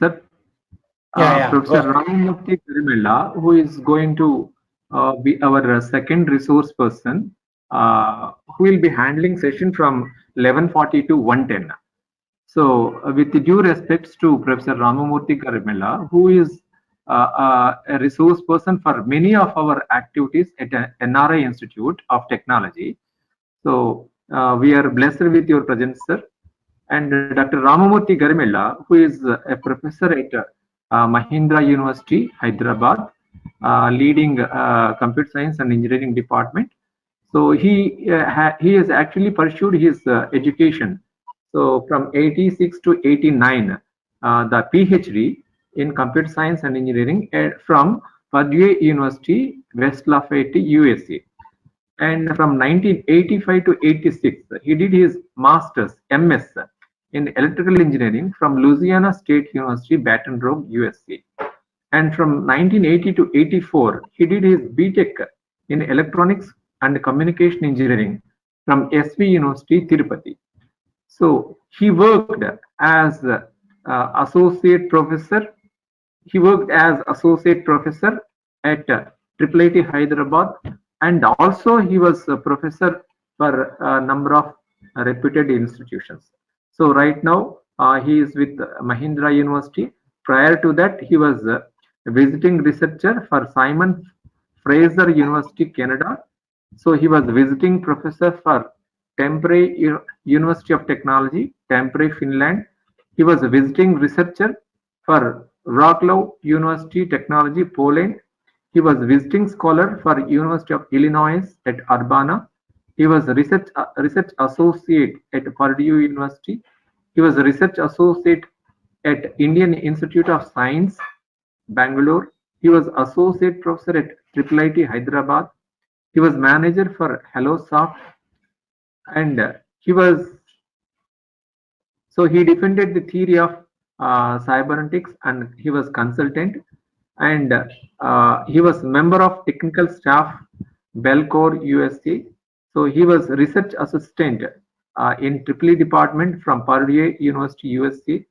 Yeah, yeah. Professor Go. Ramamurthy Karimella, who is going to be our second resource person, who will be handling session from 11:40 to 1:10. So, with due respects to Professor Ramamurthy Karimella, who is a resource person for many of our activities at NRI Institute of Technology. So, we are blessed with your presence, sir. And Dr. Ramamurthy Garimella, who is a professor at Mahindra University, Hyderabad, leading computer science and engineering department. So he has actually pursued his education. So from 86 to 89, the PhD in computer science and engineering from Purdue University, West Lafayette, USA. And from 1985 to 86, he did his master's MS in electrical engineering from Louisiana State University, Baton Rouge, USA. And from 1980 to 84, he did his BTech in electronics and communication engineering from SV University, Tirupati. So he worked as associate professor. He worked as associate professor at IIIT Hyderabad, and also he was a professor for a number of reputed institutions. So right now he is with Mahindra University. Prior to that, he was a visiting researcher for Simon Fraser University, Canada. So he was visiting professor for Tampere University of Technology, Tampere, Finland. He was a visiting researcher for Wrocław University Technology, Poland. He was visiting scholar for University of Illinois at Urbana. He was a research associate at Purdue University. He was a research associate at Indian Institute of Science, Bangalore. He was associate professor at IIIT Hyderabad. He was manager for HelloSoft, and he was so he defended the theory of cybernetics, and he was consultant, and he was member of technical staff Belcore USA. So he was research assistant in EEE department from Purdue University USA.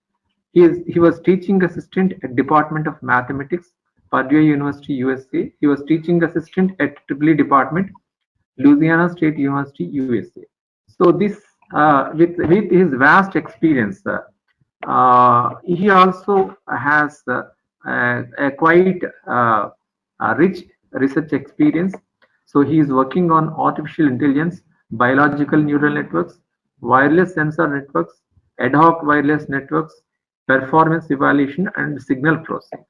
He was teaching assistant at Department of Mathematics, Purdue University USA. He was teaching assistant at EEE department, Louisiana State University USA. So this with his vast experience, he also has a quite rich research experience. So he is working on artificial intelligence, biological neural networks, wireless sensor networks, ad hoc wireless networks, performance evaluation, and signal processing.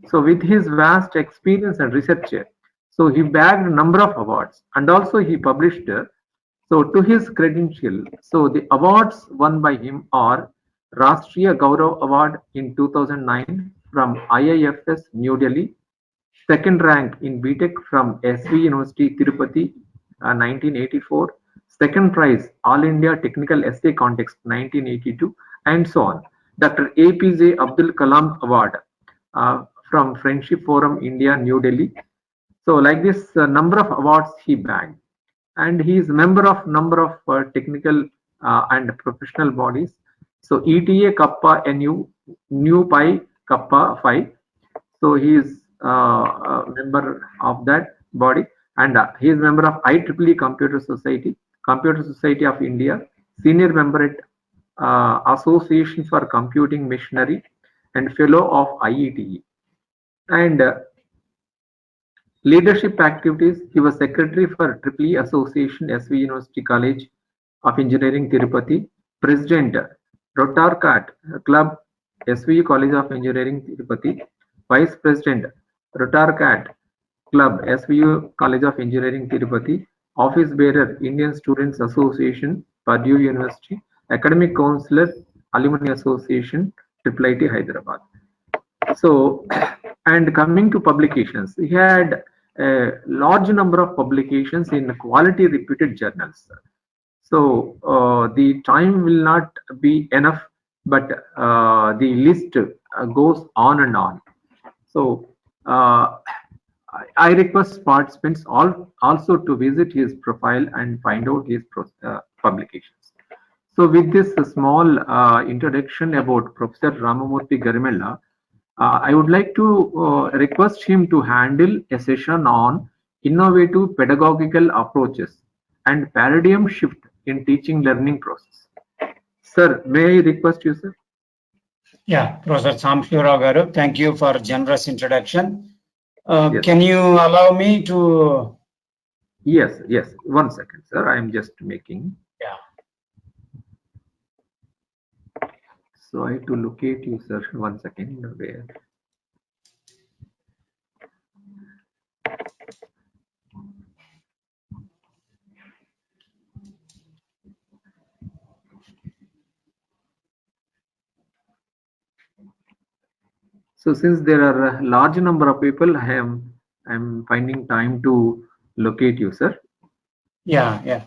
So with his vast experience and research, so he bagged a number of awards, and also he published. So to his credential, so the awards won by him are Rashtriya Gaurav Award in 2009 from IIFS New Delhi, second rank in BTech from SV University Tirupati 1984, second prize All India Technical Essay Contest 1982, and so on. Dr. APJ Abdul Kalam Award from Friendship Forum India, New Delhi. So like this, number of awards he bagged, and he is member of number of technical and professional bodies. So ETA Kappa NU, New Pi Kappa Phi. So he is a member of that body, and he is member of IEEE Computer Society of India, senior member at Association for Computing Machinery, and fellow of IETE. And leadership activities, he was secretary for EEE Association, SV University College of Engineering, Tirupati, president Rotarcat Club, SVU College of Engineering, Tirupati, vice president Rotarcat Club, SVU College of Engineering, Tirupati, office bearer Indian Students Association, Purdue University, academic counselor Alumni Association, IIIT Hyderabad. So, and coming to publications, he had a large number of publications in quality reputed journals. So the time will not be enough, but the list goes on and on. So I request participants all also to visit his profile and find out his publications. So with this small introduction about Professor Ramamurthy Garimella, I would like to request him to handle a session on innovative pedagogical approaches and paradigm shift in teaching learning process. Sir, may I request you, sir? Yeah, Professor Samshivaraw Garu, thank you for generous introduction. Yes. Can you allow me to? Yes, yes. 1 second, sir. I am just making. Yeah. So I have to locate you, sir. 1 second. Where? So since there are a large number of people, I'm finding time to locate you, sir. Yeah, yeah.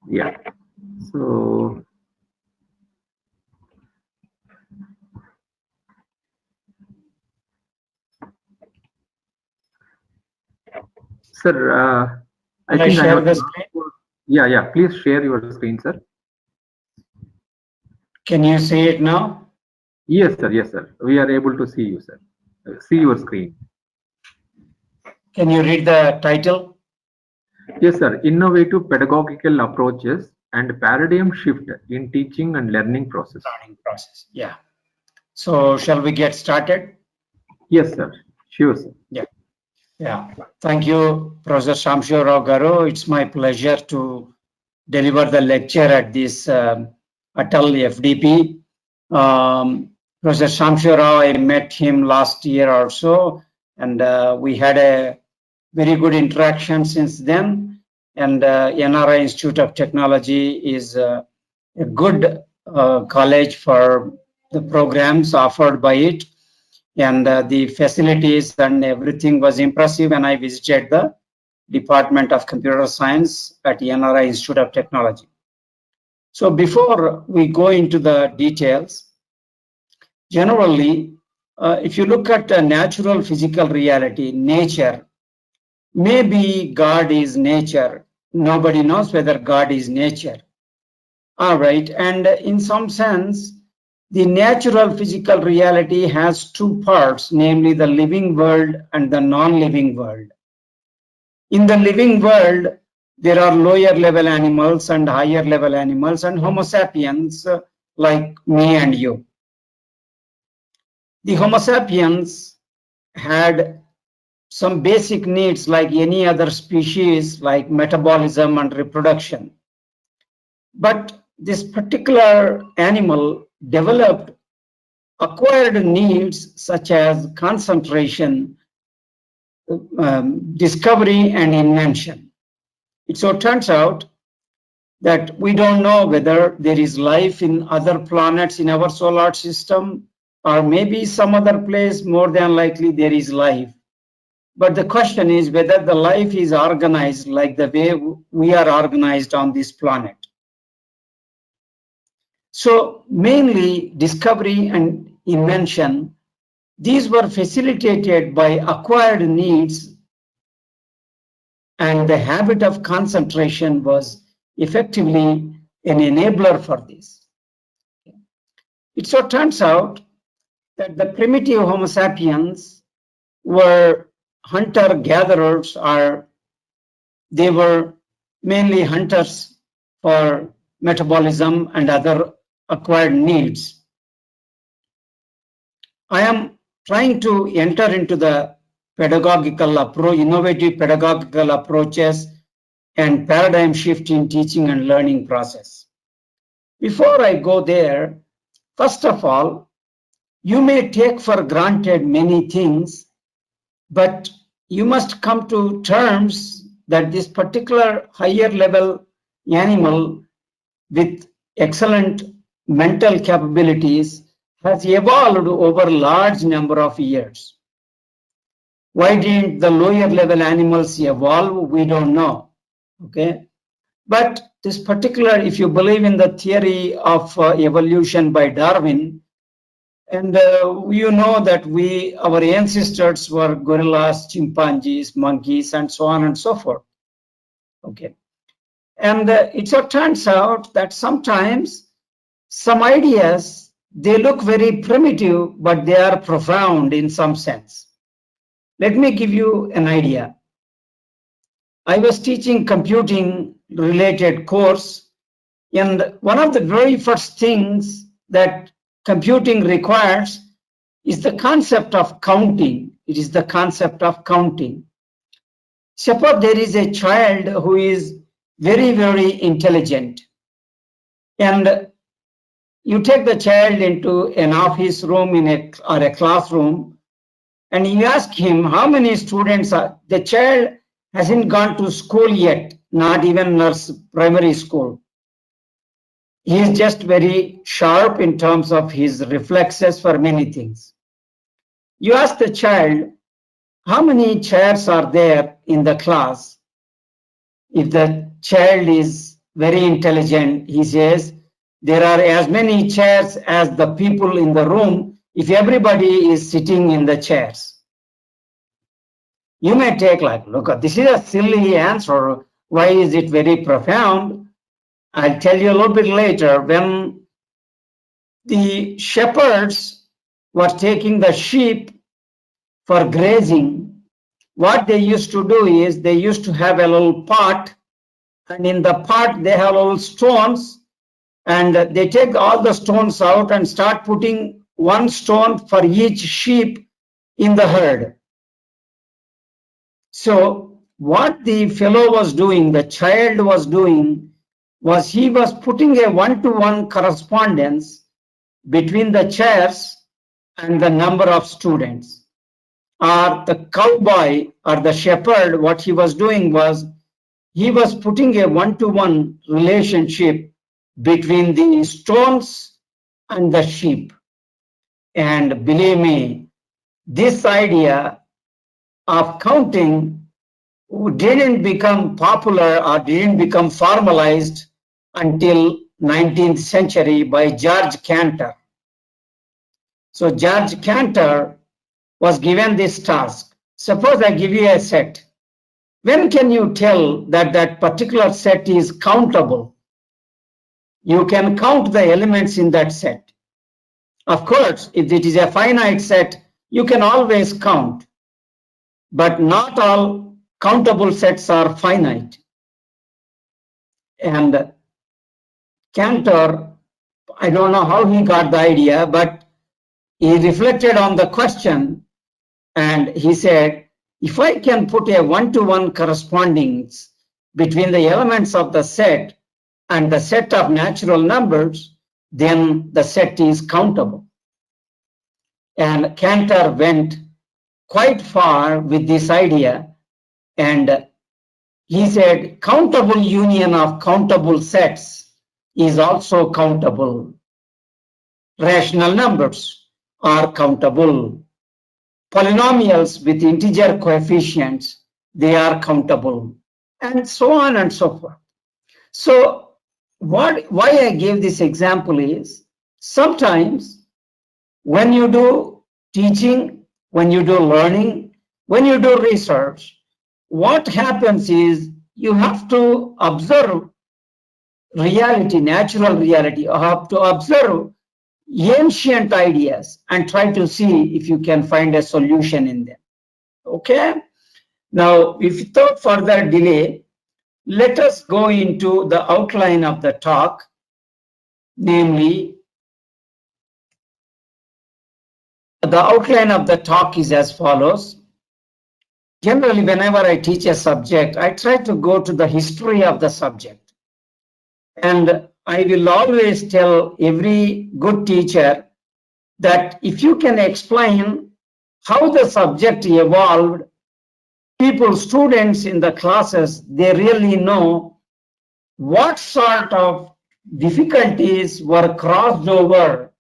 Yeah. So sir, I Will I think I share have the to screen? yeah, yeah. Please share your screen, sir. Can you see it now? Yes, sir. Yes, sir. We are able to see you, sir. See your screen. Can you read the title? Yes, sir. Innovative pedagogical approaches and paradigm shift in teaching and learning process. Learning process. Yeah. So shall we get started? Yes, sir. Sure, sir. Yeah. Yeah. Thank you, Professor Samshivaraw Garu. It's my pleasure to deliver the lecture at this Atal FDP. Professor Samshivaraw, I met him last year or so, and we had a very good interaction since then. And NRI Institute of Technology is a good college for the programs offered by it. And the facilities and everything was impressive when I visited the Department of Computer Science at NRI Institute of Technology. So before we go into the details, generally, if you look at natural physical reality, nature, maybe God is nature. Nobody knows whether God is nature. All right. And in some sense, the natural physical reality has two parts, namely the living world and the non-living world. In the living world, there are lower level animals and higher level animals and Homo sapiens like me and you. The Homo sapiens had some basic needs like any other species, like metabolism and reproduction. But this particular animal developed acquired needs such as concentration, discovery, and invention. It so turns out that we don't know whether there is life in other planets in our solar system or maybe some other place. More than likely there is life. But the question is whether the life is organized like the way we are organized on this planet. So mainly discovery and invention, these were facilitated by acquired needs, and the habit of concentration was effectively an enabler for this. It so turns out that the primitive Homo sapiens were hunter-gatherers, or they were mainly hunters for metabolism and other acquired needs. I am trying to enter into the pedagogical approach, innovative pedagogical approaches and paradigm shift in teaching and learning process. Before I go there, first of all, you may take for granted many things, but you must come to terms that this particular higher level animal with excellent mental capabilities has evolved over a large number of years. Why didn't the lower level animals evolve? We don't know. Okay. But this particular, if you believe in the theory of evolution by Darwin, and you know that our ancestors were gorillas, chimpanzees, monkeys, and so on and so forth. Okay. And it so turns out that sometimes some ideas, they look very primitive, but they are profound in some sense. Let me give you an idea. I was teaching computing related course, and one of the very first things that computing requires is the concept of counting. It is the concept of counting. Suppose there is a child who is very, very intelligent, and you take the child into an office room or a classroom, and you ask him how many students are. The child hasn't gone to school yet, not even primary school. He is just very sharp in terms of his reflexes for many things. You ask the child, how many chairs are there in the class? If the child is very intelligent, he says, there are as many chairs as the people in the room if everybody is sitting in the chairs. You may take like, look, this is a silly answer. Why is it very profound? I'll tell you a little bit later. When the shepherds were taking the sheep for grazing, what they used to do is they used to have a little pot, and in the pot they have little stones, and they take all the stones out and start putting one stone for each sheep in the herd. So what the fellow was doing, the child was doing, was he was putting a one-to-one correspondence between the chairs and the number of students. Or the cowboy or the shepherd, what he was doing was he was putting a one-to-one relationship between the stones and the sheep. And believe me, this idea of counting didn't become popular or didn't become formalized until 19th century by George Cantor. So George Cantor was given this task. Suppose I give you a set. When can you tell that that particular set is countable? You can count the elements in that set. Of course, if it is a finite set, you can always count. But not all countable sets are finite. And Cantor, I don't know how he got the idea, but he reflected on the question and he said, if I can put a one-to-one correspondence between the elements of the set and the set of natural numbers, then the set is countable. And Cantor went quite far with this idea, and he said countable union of countable sets is also countable. Rational numbers are countable. Polynomials with integer coefficients, they are countable, and so on and so forth. So why I gave this example is sometimes when you do teaching, when you do learning, when you do research, what happens is you have to observe reality, natural reality. You have to observe ancient ideas and try to see if you can find a solution in them. Okay? Now, without further delay, let us go into the outline of the talk, namely, the outline of the talk is as follows. Generally, whenever I teach a subject, I try to go to the history of the subject. And I will always tell every good teacher that if you can explain how the subject evolved, people, students in the classes, they really know what sort of difficulties were crossed over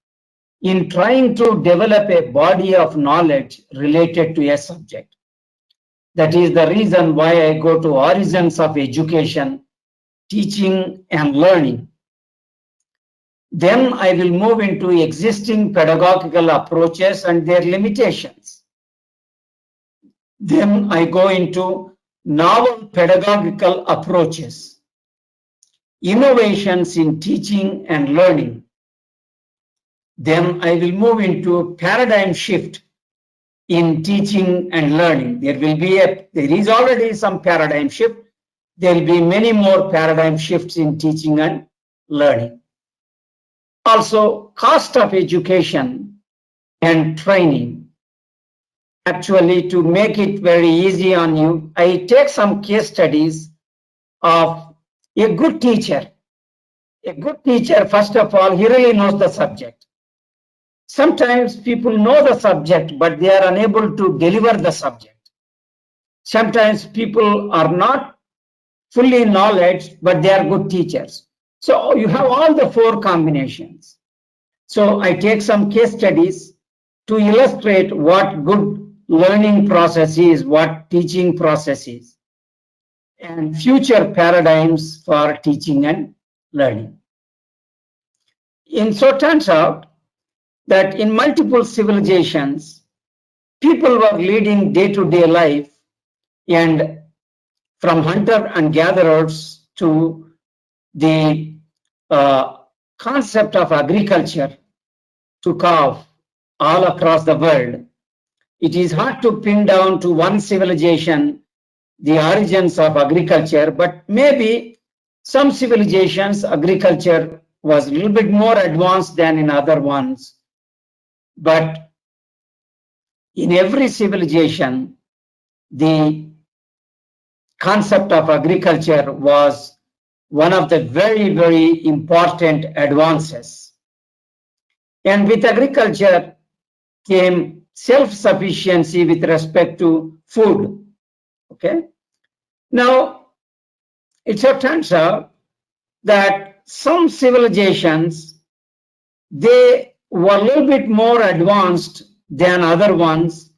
in trying to develop a body of knowledge related to a subject. That is the reason why I go to origins of education, teaching and learning. Then I will move into existing pedagogical approaches and their limitations. Then I go into novel pedagogical approaches. innovations in teaching and learning. Then I will move into a paradigm shift in teaching and learning. There is already some paradigm shift. There will be many more paradigm shifts in teaching and learning. Also, cost of education and training. Actually, to make it very easy on you, I take some case studies of a good teacher. A good teacher, first of all, he really knows the subject. Sometimes people know the subject, but they are unable to deliver the subject. Sometimes people are not fully knowledge, but they are good teachers. So you have all the four combinations. So I take some case studies to illustrate what good learning process is, what teaching process is, and future paradigms for teaching and learning. And so it turns out that in multiple civilizations, people were leading day-to-day life, and from hunter and gatherers to the concept of agriculture took off all across the world. It is hard to pin down to one civilization the origins of agriculture, but maybe some civilizations agriculture was a little bit more advanced than in other ones. But in every civilization, the concept of agriculture was one of the very, very important advances. And with agriculture came self-sufficiency with respect to food. Okay. Now, it so turns out that some civilizations, they were a little bit more advanced than other ones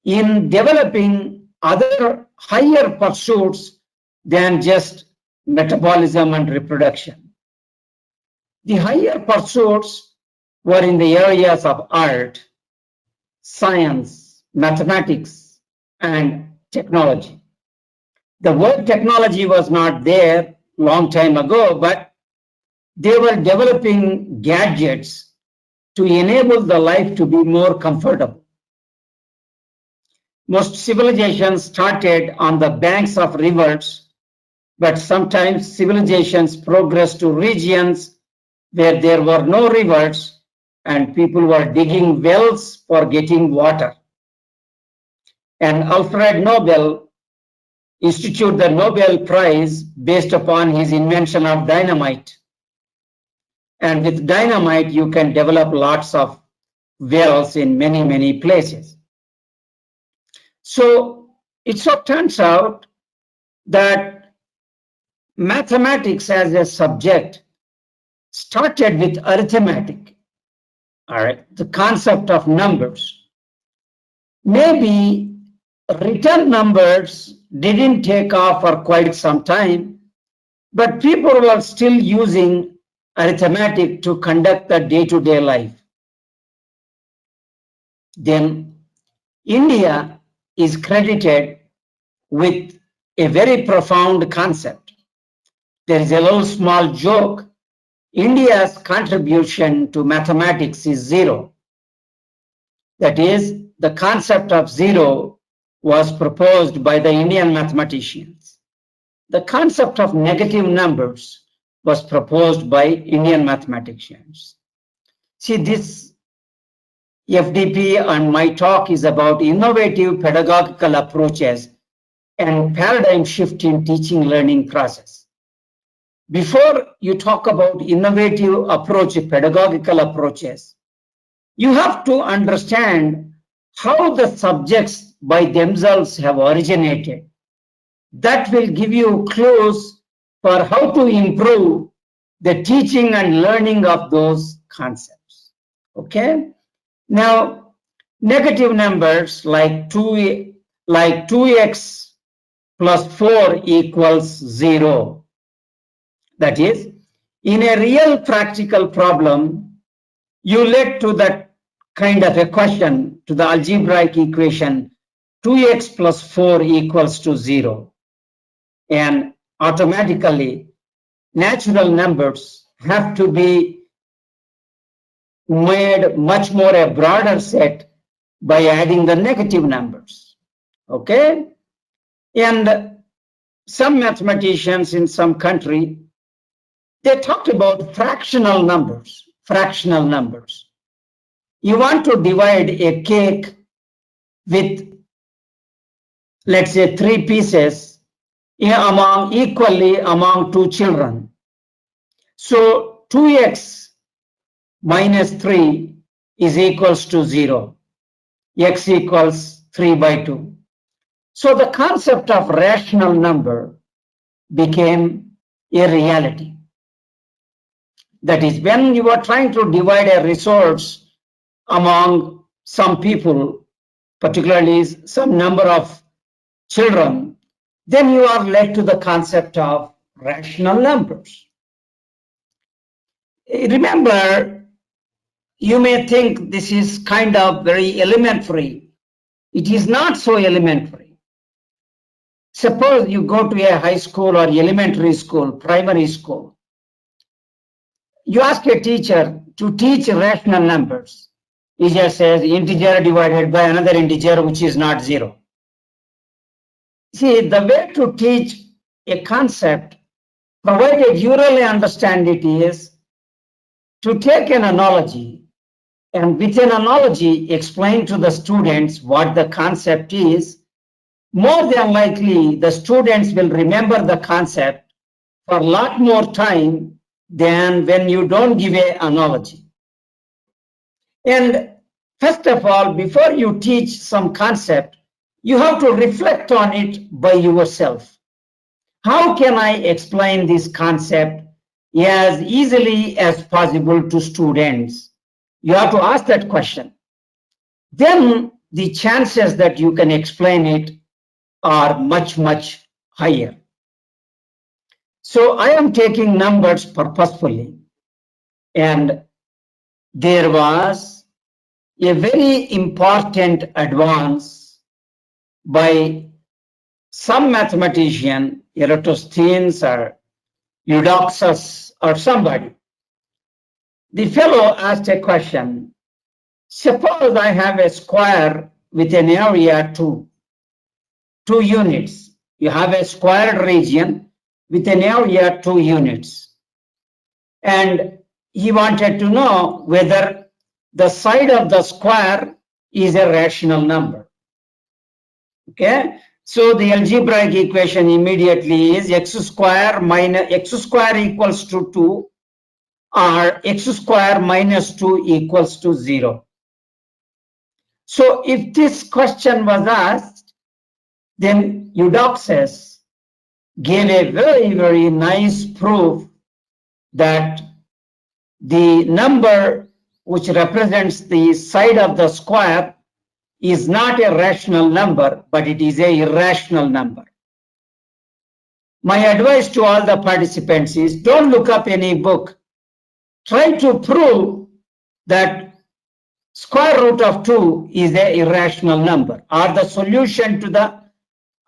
in developing other higher pursuits than just metabolism and reproduction. The higher pursuits were in the areas of art, science, mathematics, and technology. The word technology was not there long time ago, but they were developing gadgets to enable the life to be more comfortable. Most civilizations started on the banks of rivers, but sometimes civilizations progressed to regions where there were no rivers and people were digging wells for getting water. And Alfred Nobel instituted the Nobel Prize based upon his invention of dynamite. And with dynamite, you can develop lots of wells in many, many places. So it so turns out that mathematics as a subject started with arithmetic, all right, the concept of numbers. Maybe written numbers didn't take off for quite some time, but people were still using arithmetic to conduct the day-to-day life. Then India is credited with a very profound concept. There is a little small joke. India's contribution to mathematics is zero. That is, the concept of zero was proposed by the Indian mathematicians. The concept of negative numbers was proposed by Indian mathematicians. See, this FDP and my talk is about innovative pedagogical approaches and paradigm shift in teaching learning process. Before you talk about innovative approach, pedagogical approaches, you have to understand how the subjects by themselves have originated. That will give you clues for how to improve the teaching and learning of those concepts. Okay? Now, negative numbers like 2x plus 4 equals 0. That is, in a real practical problem, you led to that kind of a question, to the algebraic equation, 2x plus 4 equals to 0. And automatically, natural numbers have to be made much more a broader set by adding the negative numbers. Okay? And some mathematicians in some country, they talked about fractional numbers. Fractional numbers. You want to divide a cake with, let's say, 3 pieces equally among 2 children. So 2x minus 3 is equals to 0. X equals 3 by 2. So the concept of rational number became a reality. That is, when you are trying to divide a resource among some people, particularly some number of children, then you are led to the concept of rational numbers. Remember, you may think this is kind of very elementary. It is not so elementary. Suppose you go to a high school or elementary school, primary school. You ask a teacher to teach rational numbers. He just says integer divided by another integer which is not 0. See, the way to teach a concept, provided you really understand it, is to take an analogy and with an analogy explain to the students what the concept is. More than likely, the students will remember the concept for a lot more time than when you don't give an analogy. And first of all, before you teach some concept, you have to reflect on it by yourself. How can I explain this concept as easily as possible to students? You have to ask that question. Then the chances that you can explain it are much, much higher. So I am taking numbers purposefully, and there was a very important advance by some mathematician, Eratosthenes or Eudoxus or somebody. The fellow asked a question. Suppose I have a square with an area 2 units. You have a squared region with an area 2 units. And he wanted to know whether the side of the square is a rational number. Okay, so the algebraic equation immediately is x square equals to 2 or x square minus 2 equals to 0. So if this question was asked, then Eudoxus gave a very, very nice proof that the number which represents the side of the square is not a rational number, but it is an irrational number. My advice to all the participants is don't look up any book. Try to prove that square root of 2 is an irrational number, or the solution to the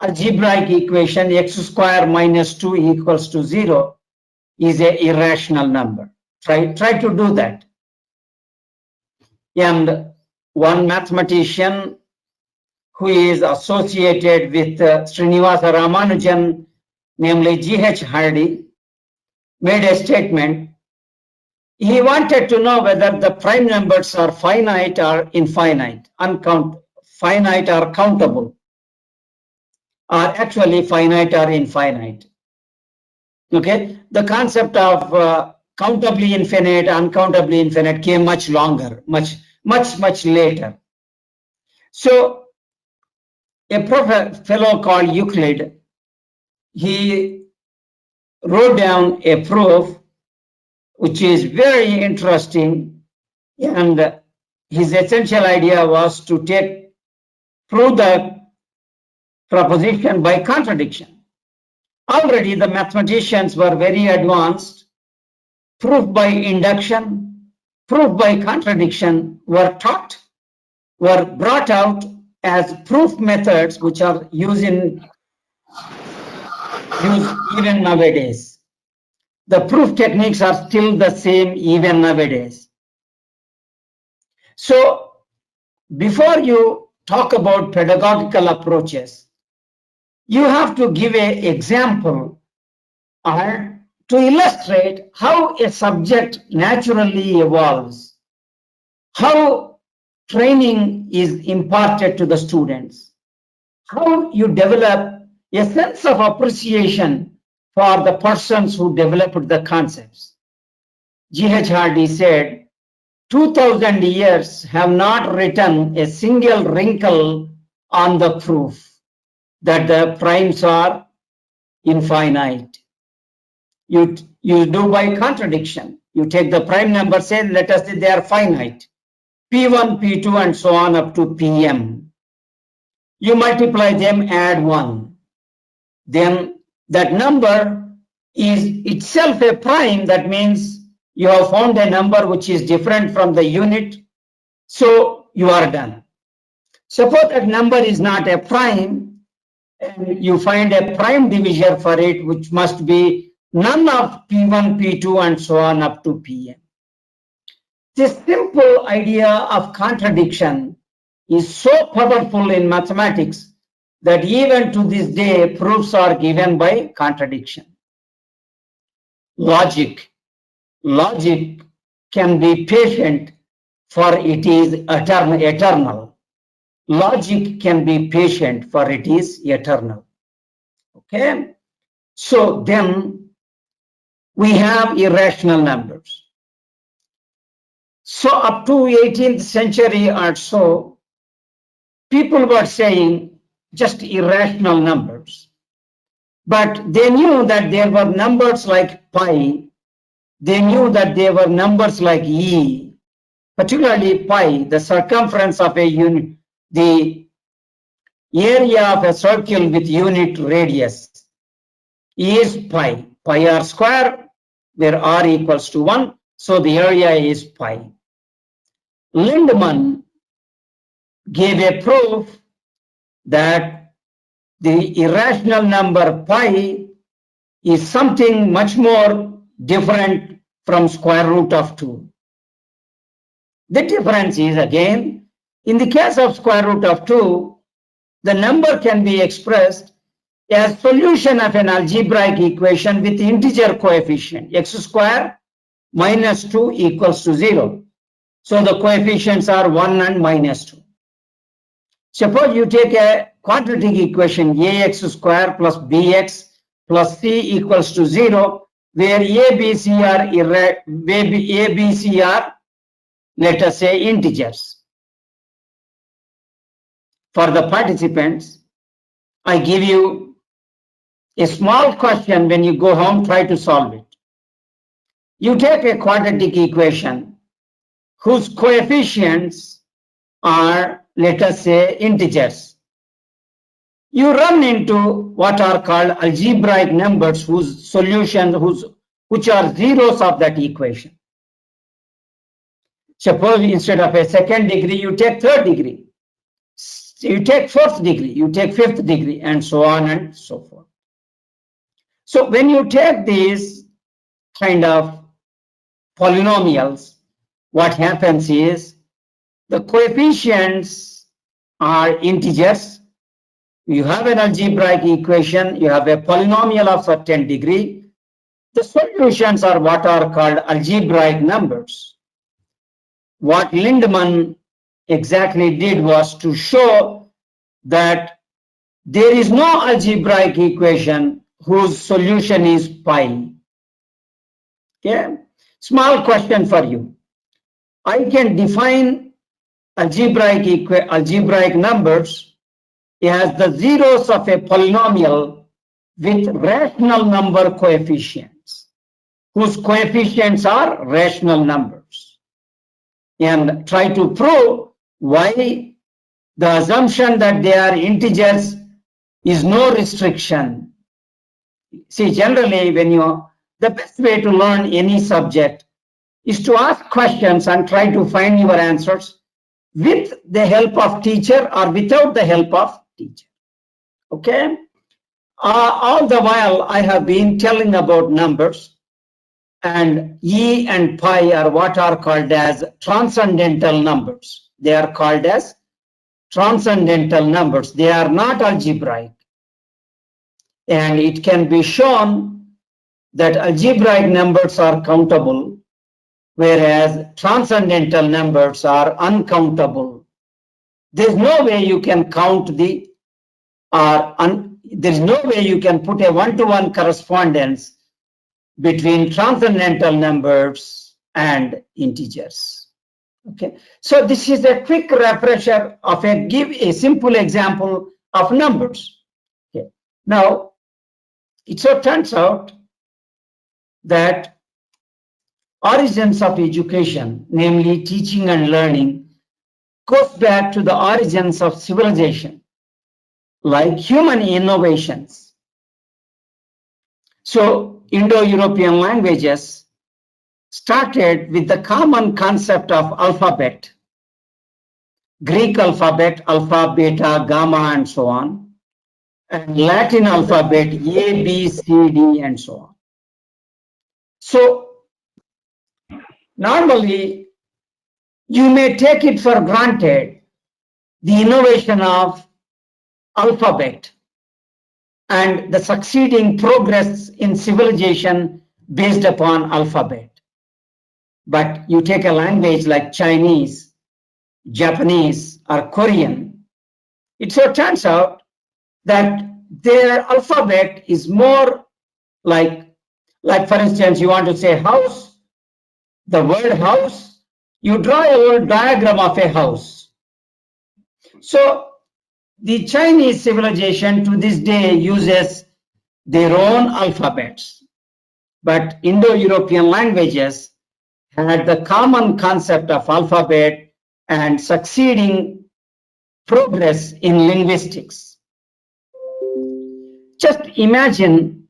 algebraic equation x square minus 2 equals to 0 is an irrational number. Try to do that. And one mathematician who is associated with Srinivasa Ramanujan, namely G.H. Hardy, made a statement. He wanted to know whether the prime numbers are finite or infinite, finite or countable, or actually finite or infinite. Okay, the concept of countably infinite, uncountably infinite came much longer, much later. So a fellow called Euclid, he wrote down a proof which is very interesting, and his essential idea was to prove the proposition by contradiction. Already the mathematicians were very advanced. Proof by induction, proof by contradiction were brought out as proof methods which are used even nowadays. The proof techniques are still the same even nowadays. So before you talk about pedagogical approaches, you have to give an example or to illustrate how a subject naturally evolves, how training is imparted to the students, how you develop a sense of appreciation for the persons who developed the concepts. G.H. Hardy said, 2000 years have not written a single wrinkle on the proof that the primes are infinite. You do by contradiction. You take the prime number, say, let us say they are finite. P1, P2, and so on up to Pm. You multiply them, add 1. Then that number is itself a prime. That means you have found a number which is different from the unit. So you are done. Suppose that number is not a prime, and you find a prime divisor for it, which must be none of P1, P2, and so on up to Pn. This simple idea of contradiction is so powerful in mathematics that even to this day, proofs are given by contradiction. Logic can be patient, for it is eternal. Logic can be patient, for it is eternal. Okay? So then we have irrational numbers. So up to 18th century or so, people were saying just irrational numbers. But they knew that there were numbers like pi. They knew that there were numbers like e, particularly pi, the circumference of a unit, the area of a circle with unit radius is pi. Pi r square, where r equals to 1. So the area is pi. Lindemann gave a proof that the irrational number pi is something much more different from square root of 2. The difference is, again, in the case of square root of 2, the number can be expressed as solution of an algebraic equation with integer coefficient, x square minus 2 equals to 0. So the coefficients are 1 and minus 2. Suppose you take a quadratic equation, ax square plus bx plus c equals to 0, where a, b, c are, let us say, integers. For the participants, I give you a small question. When you go home, try to solve it. You take a quadratic equation whose coefficients are, let us say, integers. You run into what are called algebraic numbers whose solutions, which are zeros of that equation. Suppose instead of a second degree, you take third degree. You take fourth degree, you take fifth degree, and so on and so forth. So when you take these kind of polynomials, what happens is the coefficients are integers. You have an algebraic equation, you have a polynomial of certain degree. The solutions are what are called algebraic numbers. What Lindemann exactly did was to show that there is no algebraic equation whose solution is pi. Okay? Small question for you. I can define algebraic numbers as the zeros of a polynomial with rational number coefficients, whose coefficients are rational numbers, and try to prove why the assumption that they are integers is no restriction. See, generally, the best way to learn any subject is to ask questions and try to find your answers with the help of teacher or without the help of teacher. Okay? All the while I have been telling about numbers. and E and pi are what are called as transcendental numbers. They are called as transcendental numbers. They are not algebraic. And it can be shown that algebraic numbers are countable, whereas transcendental numbers are uncountable. There's no way you can count the, there's no way you can put a one-to-one correspondence between transcendental numbers and integers. Okay, so this is a quick refresher of give a simple example of numbers. Okay, now it so turns out that origins of education, namely teaching and learning, goes back to the origins of civilization, like human innovations. So Indo-European languages started with the common concept of alphabet, Greek alphabet, alpha, beta, gamma, and so on, and Latin alphabet, A, B, C, D, and so on. So normally, you may take it for granted the innovation of alphabet and the succeeding progress in civilization based upon alphabet. But you take a language like Chinese, Japanese, or Korean, it so turns out that their alphabet is more like for instance, you want to say house, the word house, you draw a little diagram of a house. So the Chinese civilization to this day uses their own alphabets, but Indo-European languages had the common concept of alphabet and succeeding progress in linguistics. Just imagine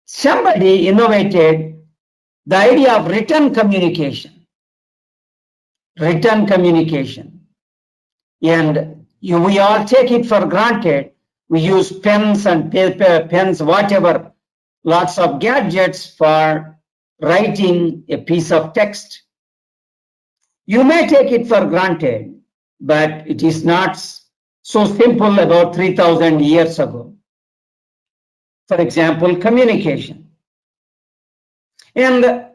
somebody innovated the idea of written communication. Written communication. And we all take it for granted. We use pens and paper, pens, whatever, lots of gadgets for writing a piece of text. You may take it for granted, but it is not so simple about 3,000 years ago. For example, communication. And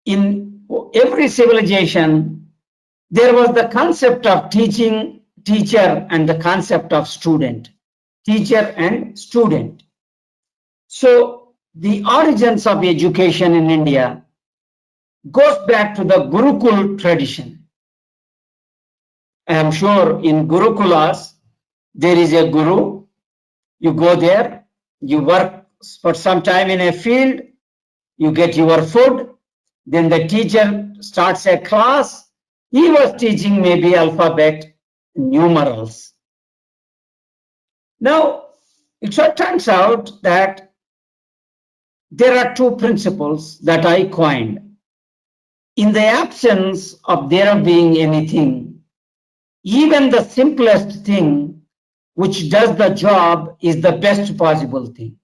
in every civilization, there was the concept of teaching, teacher, and the concept of student, teacher and student. So the origins of education in India goes back to the Gurukul tradition. I am sure in Gurukulas, there is a guru. You go there, you work for some time in a field, you get your food, then the teacher starts a class. He was teaching maybe alphabet, numerals. Now, it turns out that there are two principles that I coined. In the absence of there being anything, even the simplest thing which does the job is the best possible thing.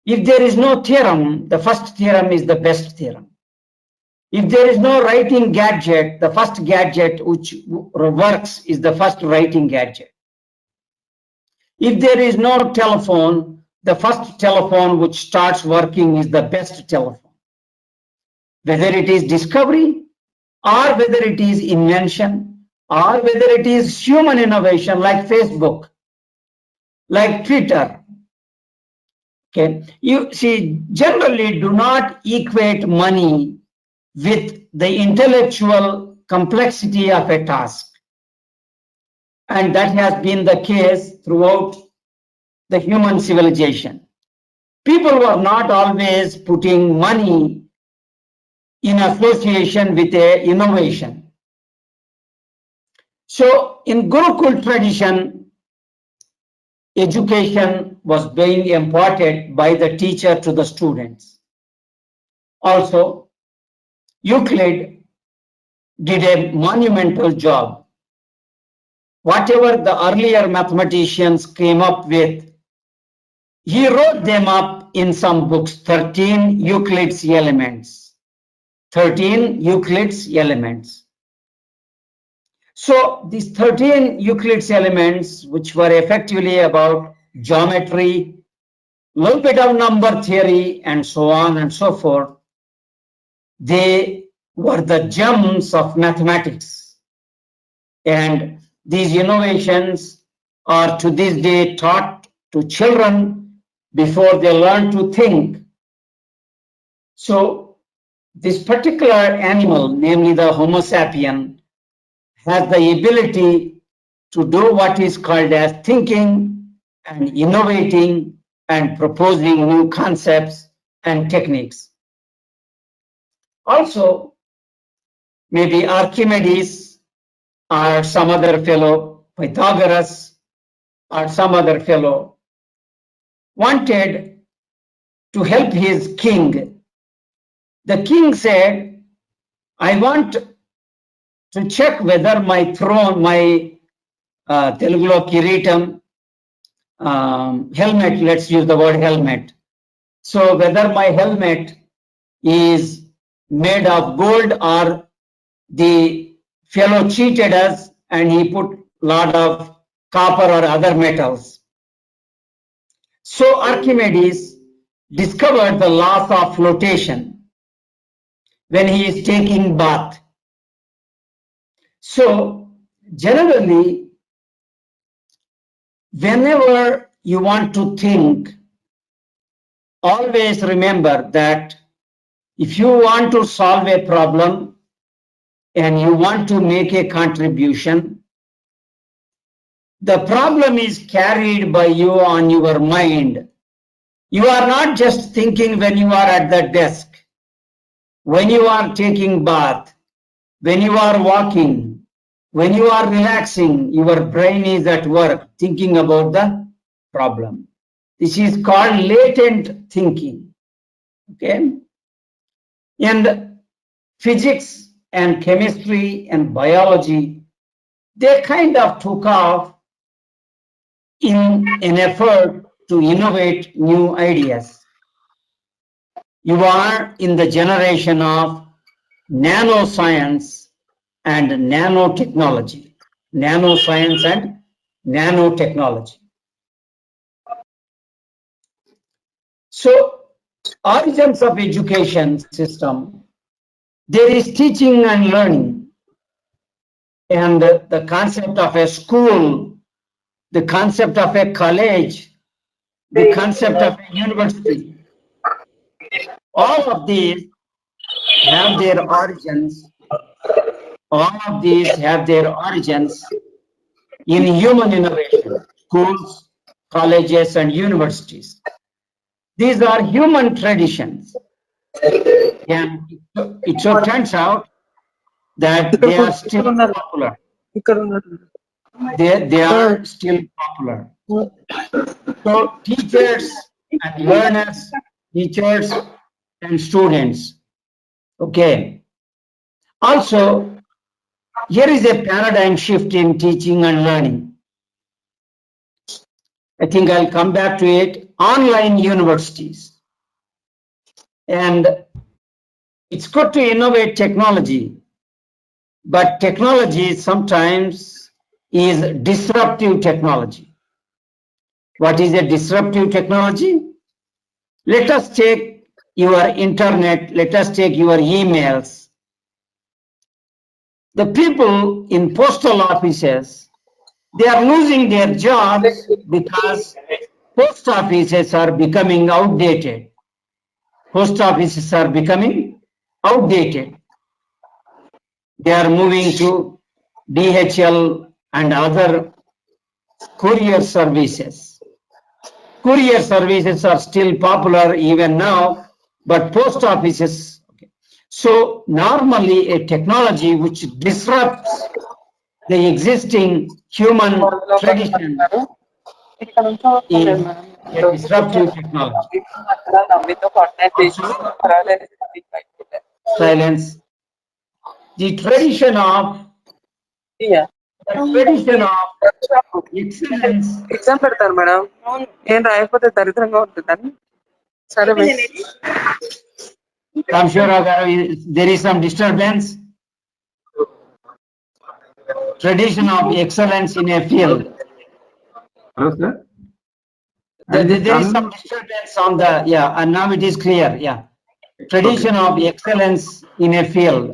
If there is no theorem, the first theorem is the best theorem. If there is no writing gadget, the first gadget which works is the first writing gadget. If there is no telephone, the first telephone which starts working is the best telephone. Whether it is discovery, or whether it is invention, or whether it is human innovation like Facebook, like Twitter. Okay, you see, generally do not equate money with the intellectual complexity of a task. And that has been the case throughout the human civilization. People were not always putting money in association with a innovation. So in Gurukul tradition, education was being imparted by the teacher to the students. Also, Euclid did a monumental job. Whatever the earlier mathematicians came up with, He wrote them up in some books, 13 Euclid's elements. 13 Euclid's elements. So these 13 Euclid's elements, which were effectively about geometry, little bit of number theory, and so on and so forth, they were the gems of mathematics. And these innovations are to this day taught to children before they learn to think. So this particular animal, namely the Homo sapien, has the ability to do what is called as thinking and innovating and proposing new concepts and techniques. Also, maybe Archimedes or some other fellow, Pythagoras or some other fellow, wanted to help his king. The king said, I want to check whether my throne, my Telugulo Kiritam, helmet, let's use the word helmet. So whether my helmet is made of gold or the fellow cheated us and he put lot of copper or other metals. So Archimedes discovered the laws of flotation when he is taking bath. So generally, whenever you want to think, always remember that if you want to solve a problem and you want to make a contribution, the problem is carried by you on your mind. You are not just thinking when you are at the desk, when you are taking bath, when you are walking, when you are relaxing, your brain is at work thinking about the problem. This is called latent thinking. Okay? And physics and chemistry and biology, they kind of took off in an effort to innovate new ideas. You are in the generation of nanoscience and nanotechnology. Nanoscience and nanotechnology. So, origins of education system, there is teaching and learning, and the concept of a school, the concept of a college, the concept of a university. All of these have their origins. All of these have their origins in human innovation, schools, colleges, and universities. These are human traditions. And it so turns out that they are still popular. They are still popular. So teachers and learners, teachers and students. Okay. Also, here is a paradigm shift in teaching and learning. I think I'll come back to it. Online universities. And it's good to innovate technology, but technology sometimes is disruptive technology. What is a disruptive technology? Let us take your internet, let us take your emails. The people in postal offices, they are losing their jobs because post offices are becoming outdated. Post offices are becoming outdated. They are moving to DHL and other courier services. Courier services are still popular even now, but post offices. Okay. So normally a technology which disrupts the existing human tradition is a disruptive technology. Also, silence. The tradition of tradition of excellence. Exam పెడతారు madam. ఏం రాయకపోతే దరిద్రంగా ఉంటుందని. సరే miss. Kamshwara garu, there is some disturbance. Tradition of excellence in a field. Hello, sir. There is some disturbance on the, yeah, and now it is clear, yeah. Tradition of excellence in a field.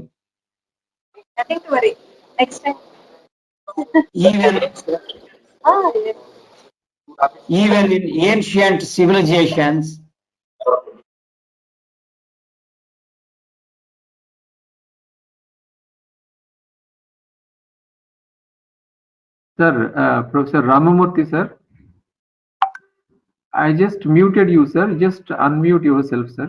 Nothing to worry. Next time. Even in ancient civilizations, Sir, Professor Ramamurthy, sir. I just muted you, sir. Just unmute yourself, sir.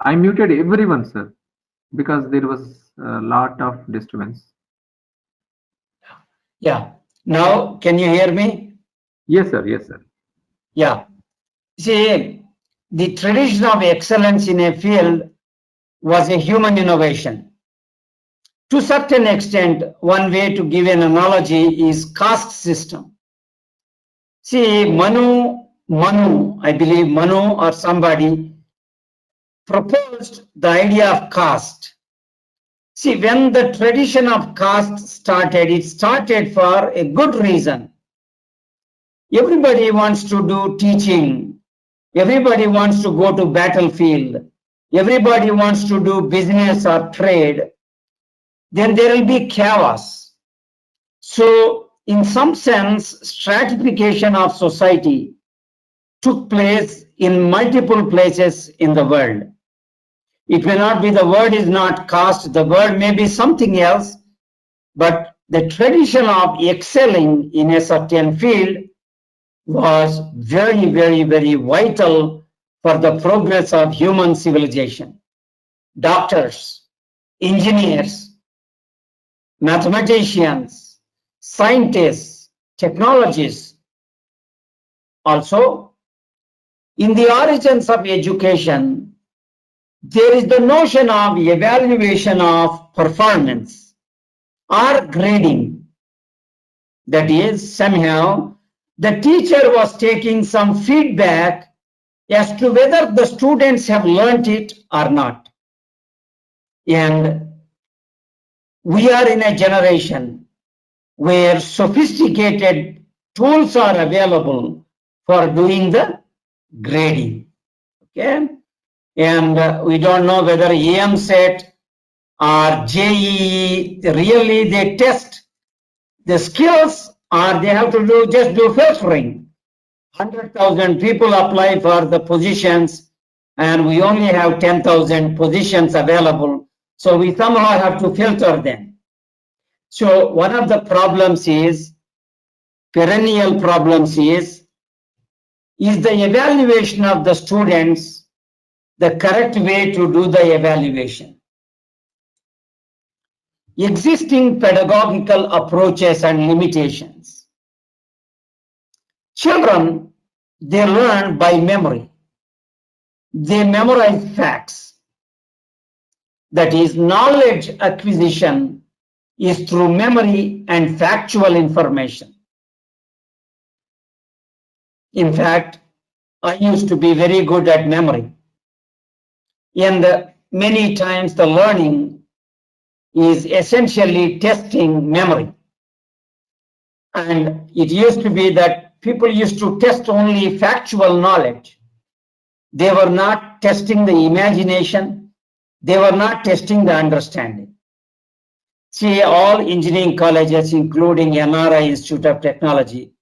I muted everyone, sir, because there was a lot of disturbance. yeah. Now, can you hear me? Yes, sir. Yes, sir. Yeah. See, the tradition of excellence in a field was a human innovation. To a certain extent, one way to give an analogy is caste system. See, Manu, I believe Manu or somebody proposed the idea of caste. See, when the tradition of caste started, it started for a good reason. Everybody wants to do teaching. Everybody wants to go to battlefield. Everybody wants to do business or trade. Then there will be chaos. So, in some sense, stratification of society took place in multiple places in the world. It may not be, the word is not caste, the word may be something else, but the tradition of excelling in a certain field was very, very, very vital for the progress of human civilization. Doctors, engineers, mathematicians, scientists, technologists. Also, in the origins of education, there is the notion of evaluation of performance or grading. That is, somehow, the teacher was taking some feedback as to whether the students have learnt it or not. And we are in a generation where sophisticated tools are available for doing the grading. Okay? And we don't know whether EMSET or JEE, really they test the skills or they have to just do filtering. 100,000 people apply for the positions and we only have 10,000 positions available. So we somehow have to filter them. So one of the problems is, perennial problems is the evaluation of the students the correct way to do the evaluation? Existing pedagogical approaches and limitations. Children, they learn by memory. They memorize facts. That is, knowledge acquisition is through memory and factual information. In fact, I used to be very good at memory. And many times the learning is essentially testing memory. And it used to be that people used to test only factual knowledge. They were not testing the imagination. They were not testing the understanding. See, all engineering colleges, including NRI Institute of Technology,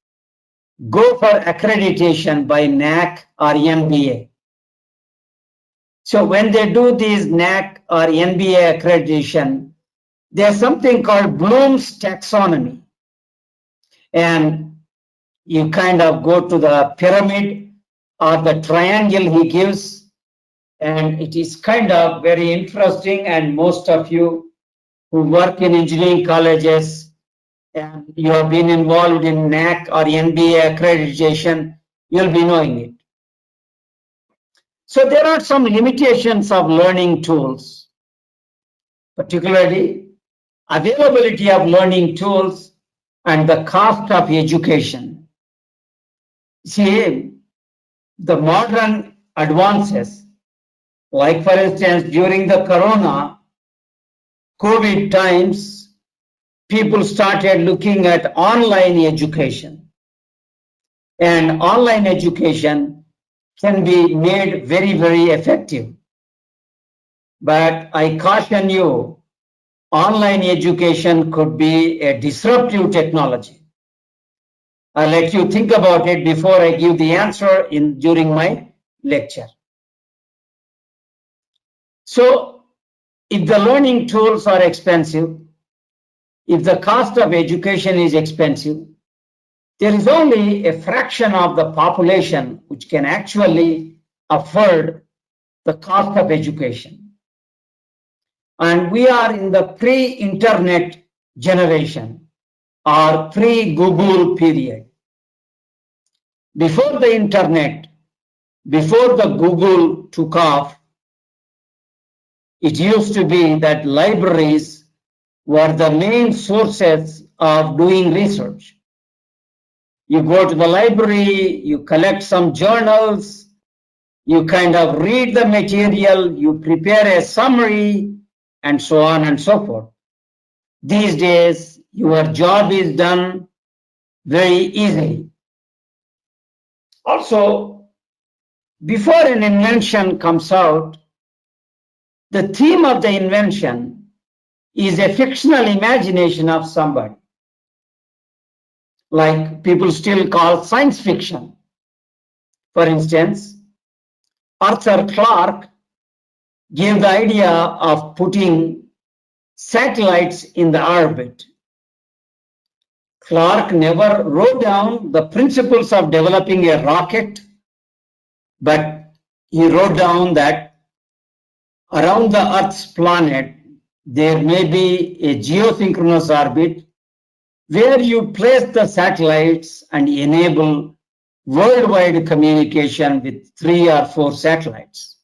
go for accreditation by NAC or NBA. So when they do these NAC or NBA accreditation, there's something called Bloom's taxonomy. And you kind of go to the pyramid or the triangle he gives, and it is kind of very interesting. And most of you who work in engineering colleges and you have been involved in NAC or NBA accreditation, you'll be knowing it. So there are some limitations of learning tools, particularly availability of learning tools, and the cost of education. See, the modern advances, like for instance, during the COVID times, people started looking at online education. And online education can be made very, very effective. But I caution you, online education could be a disruptive technology. I'll let you think about it before I give the answer during my lecture. So, if the learning tools are expensive, if the cost of education is expensive, there is only a fraction of the population which can actually afford the cost of education. And we are in the pre-internet generation or pre-Google period. Before the internet, before the Google took off, it used to be that libraries were the main sources of doing research. You go to the library, you collect some journals, you kind of read the material, you prepare a summary, and so on and so forth. These days, your job is done very easily. Also, before an invention comes out, the theme of the invention is a fictional imagination of somebody. Like people still call science fiction. For instance, Arthur Clarke gave the idea of putting satellites in the orbit. Clarke never wrote down the principles of developing a rocket, but he wrote down that around the Earth's planet, there may be a geosynchronous orbit where you place the satellites and enable worldwide communication with 3 or 4 satellites.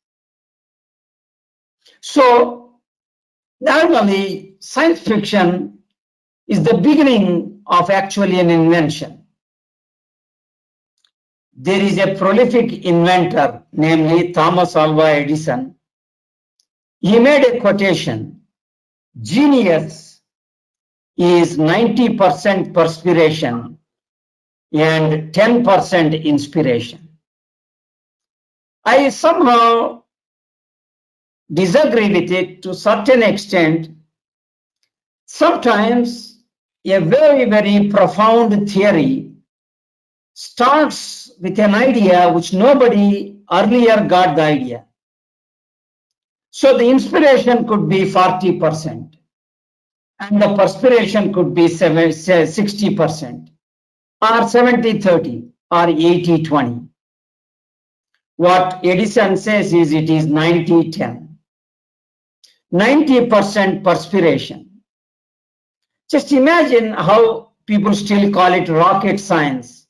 So, normally, science fiction is the beginning of actually an invention. There is a prolific inventor, namely Thomas Alva Edison. He made a quotation, "Genius is 90% perspiration and 10% inspiration." I somehow disagree with it to a certain extent. Sometimes a very, very profound theory starts with an idea which nobody earlier got the idea. So the inspiration could be 40%. And the perspiration could be 60%, or 70-30, or 80-20. What Edison says is it is 90-10. 90% perspiration. Just imagine how people still call it rocket science.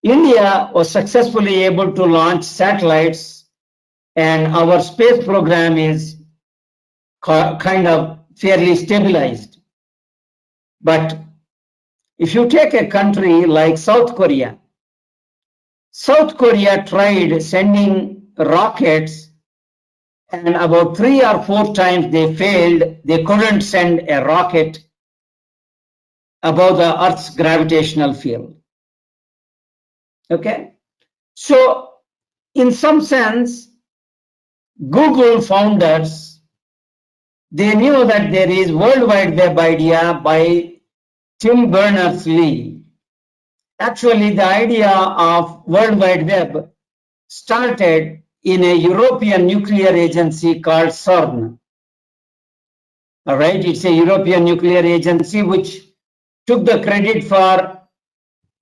India was successfully able to launch satellites, and our space program is kind of fairly stabilized. But if you take a country like South Korea tried sending rockets, and about 3 or 4 times they failed. They couldn't send a rocket above the Earth's gravitational field. Okay? So, in some sense, Google founders, they knew that there is World Wide Web idea by Tim Berners-Lee. Actually, the idea of World Wide Web started in a European nuclear agency called CERN. All right, it's a European nuclear agency which took the credit for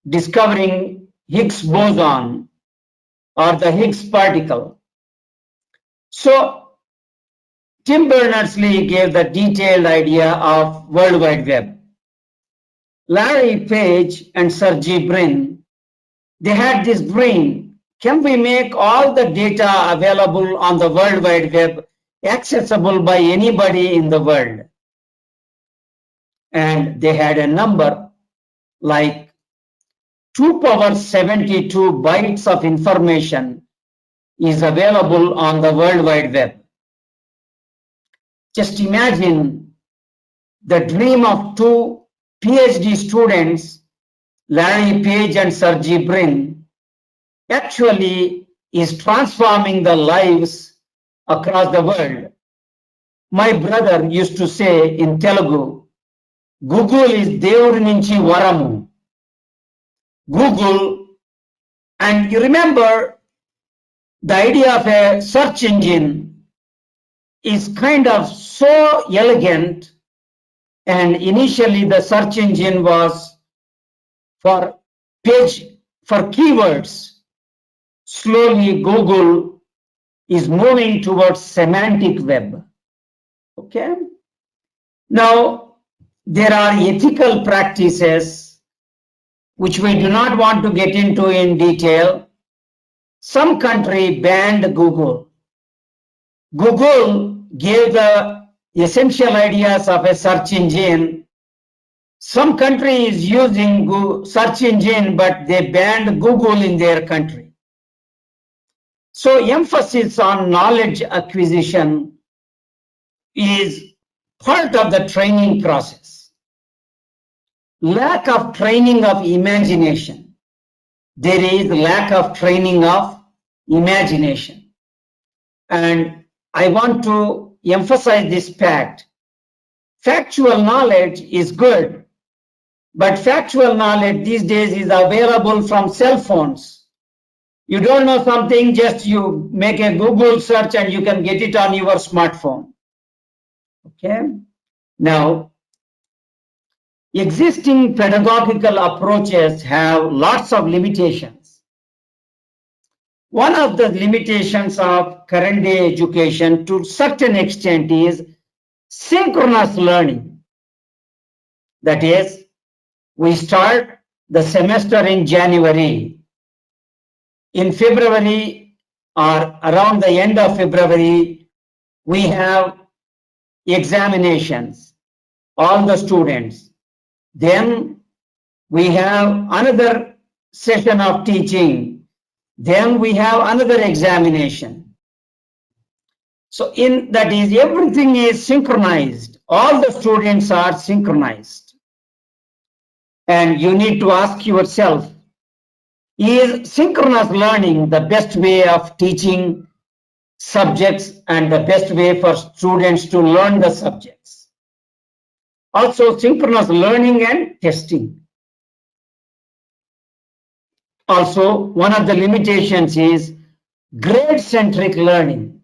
discovering Higgs boson or the Higgs particle. So, Tim Berners-Lee gave the detailed idea of World Wide Web. Larry Page and Sergey Brin, they had this dream. Can we make all the data available on the World Wide Web accessible by anybody in the world? and they had a number like 2 power 72 bytes of information is available on the World Wide Web. Just imagine the dream of two PhD students, Larry Page and Sergey Brin, actually is transforming the lives across the world. My brother used to say in Telugu, Google is Devudi nunchi varamu. Google, and you remember the idea of a search engine is kind of so elegant, and initially the search engine was for keywords. Slowly Google is moving towards semantic web. Okay. Now there are ethical practices which we do not want to get into in detail. Some country banned Google. Google gave the essential ideas of a search engine. Some country is using search engine, but they banned Google in their country. So emphasis on knowledge acquisition is part of the training process. Lack of training of imagination. There is lack of training of imagination. And I want to emphasize this fact. Factual knowledge is good, but factual knowledge these days is available from cell phones. You don't know something, just you make a Google search and you can get it on your smartphone. Okay. Now, existing pedagogical approaches have lots of limitations. One of the limitations of current day education to a certain extent is synchronous learning. That is, we start the semester in January. In February or around the end of February, we have examinations, all the students. Then we have another session of teaching. Then we have another examination. So that is, everything is synchronized. All the students are synchronized. And you need to ask yourself, is synchronous learning the best way of teaching subjects and the best way for students to learn the subjects? Also, synchronous learning and testing. Also, one of the limitations is grade-centric learning.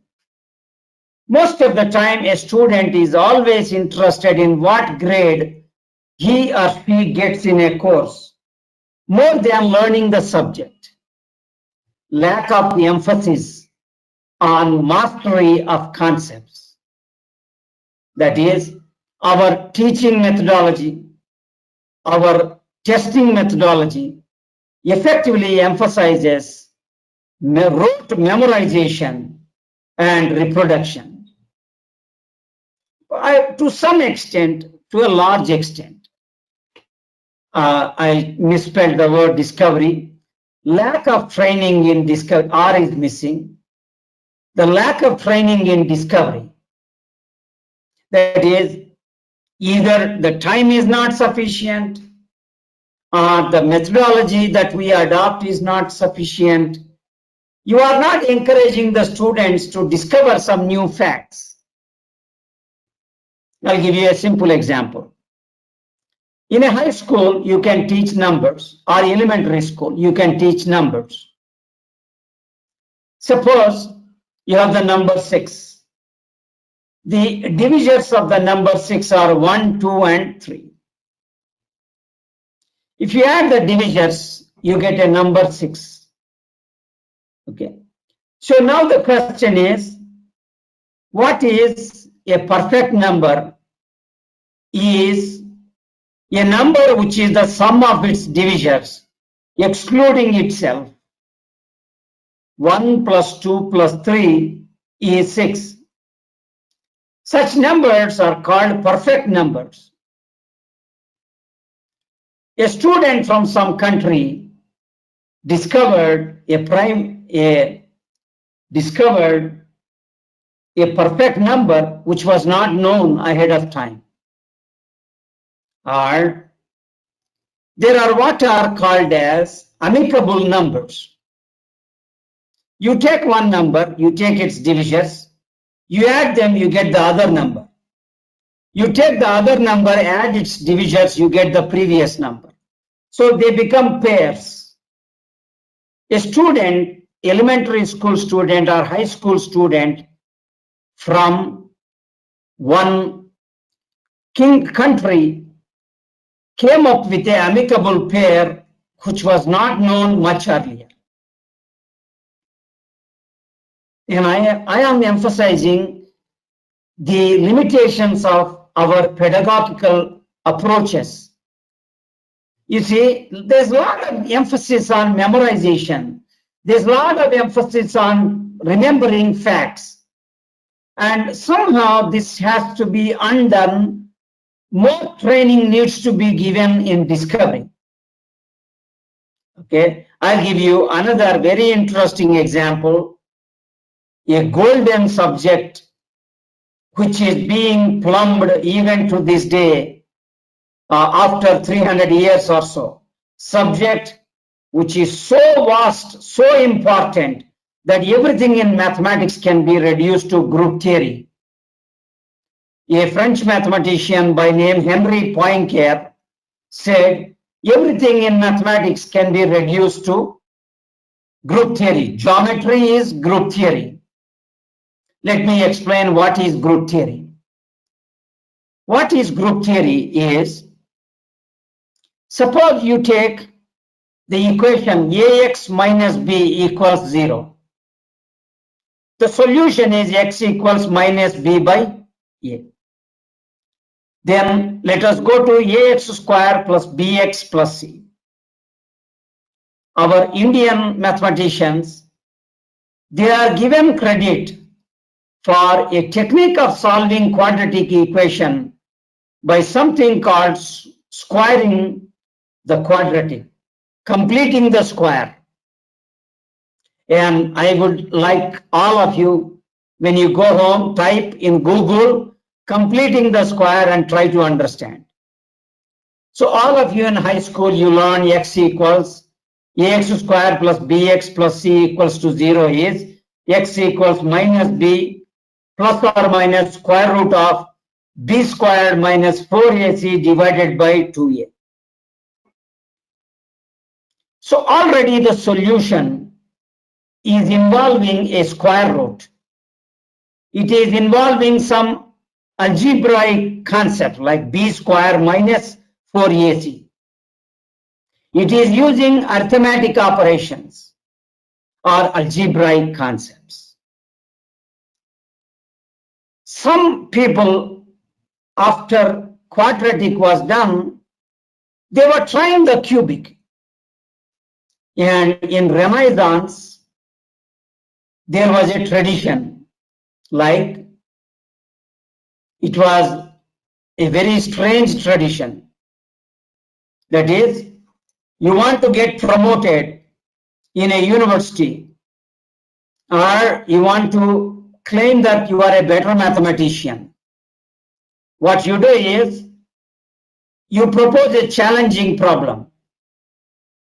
Most of the time, a student is always interested in what grade he or she gets in a course, more than learning the subject. Lack of emphasis on mastery of concepts. That is, our teaching methodology, our testing methodology effectively emphasizes rote memorization and reproduction. To some extent, to a large extent, I misspelled the word discovery. Lack of training in discovery, R is missing. The lack of training in discovery. That is, either the time is not sufficient or the methodology that we adopt is not sufficient. You are not encouraging the students to discover some new facts. I'll give you a simple example. In a high school, you can teach numbers, or elementary school, you can teach numbers. Suppose you have the number 6. The divisors of the number 6 are 1, 2, and 3. If you add the divisors, you get a number 6. Okay. So now the question is, what is a perfect number? Is a number which is the sum of its divisors, excluding itself. 1 plus 2 plus 3 is 6. Such numbers are called perfect numbers. A student from some country discovered a perfect number which was not known ahead of time. Or there are what are called as amicable numbers. You take one number, you take its divisors, you add them, you get the other number. You take the other number, add its divisors, you get the previous number. So they become pairs. A student, elementary school student or high school student from one country came up with an amicable pair which was not known much earlier. And I am emphasizing the limitations of our pedagogical approaches. You see, there's a lot of emphasis on memorization. There's a lot of emphasis on remembering facts. And somehow this has to be undone. More training needs to be given in discovery. Okay, I'll give you another very interesting example. A golden subject which is being plumbed even to this day after 300 years or so. Subject which is so vast, so important that everything in mathematics can be reduced to group theory. A French mathematician by name Henri Poincaré said everything in mathematics can be reduced to group theory. Geometry is group theory. Let me explain what is group theory. What is group theory is, suppose you take the equation ax minus b equals 0. The solution is x equals minus b by a. Then let us go to ax square plus bx plus c. Our Indian mathematicians, they are given credit for a technique of solving quadratic equation by something called squaring the quadratic, completing the square. And I would like all of you, when you go home, type in Google completing the square and try to understand. So all of you in high school, you learn x equals ax square plus bx plus c equals to 0 is x equals minus b plus or minus square root of b squared minus 4ac divided by 2a. So already the solution is involving a square root. It is involving some algebraic concept like b square minus 4ac. It is using arithmetic operations or algebraic concepts. Some people, after quadratic was done, they were trying the cubic. And in Renaissance, there was a tradition, like it was a very strange tradition. That is, you want to get promoted in a university, or you want to claim that you are a better mathematician. What you do is, you propose a challenging problem.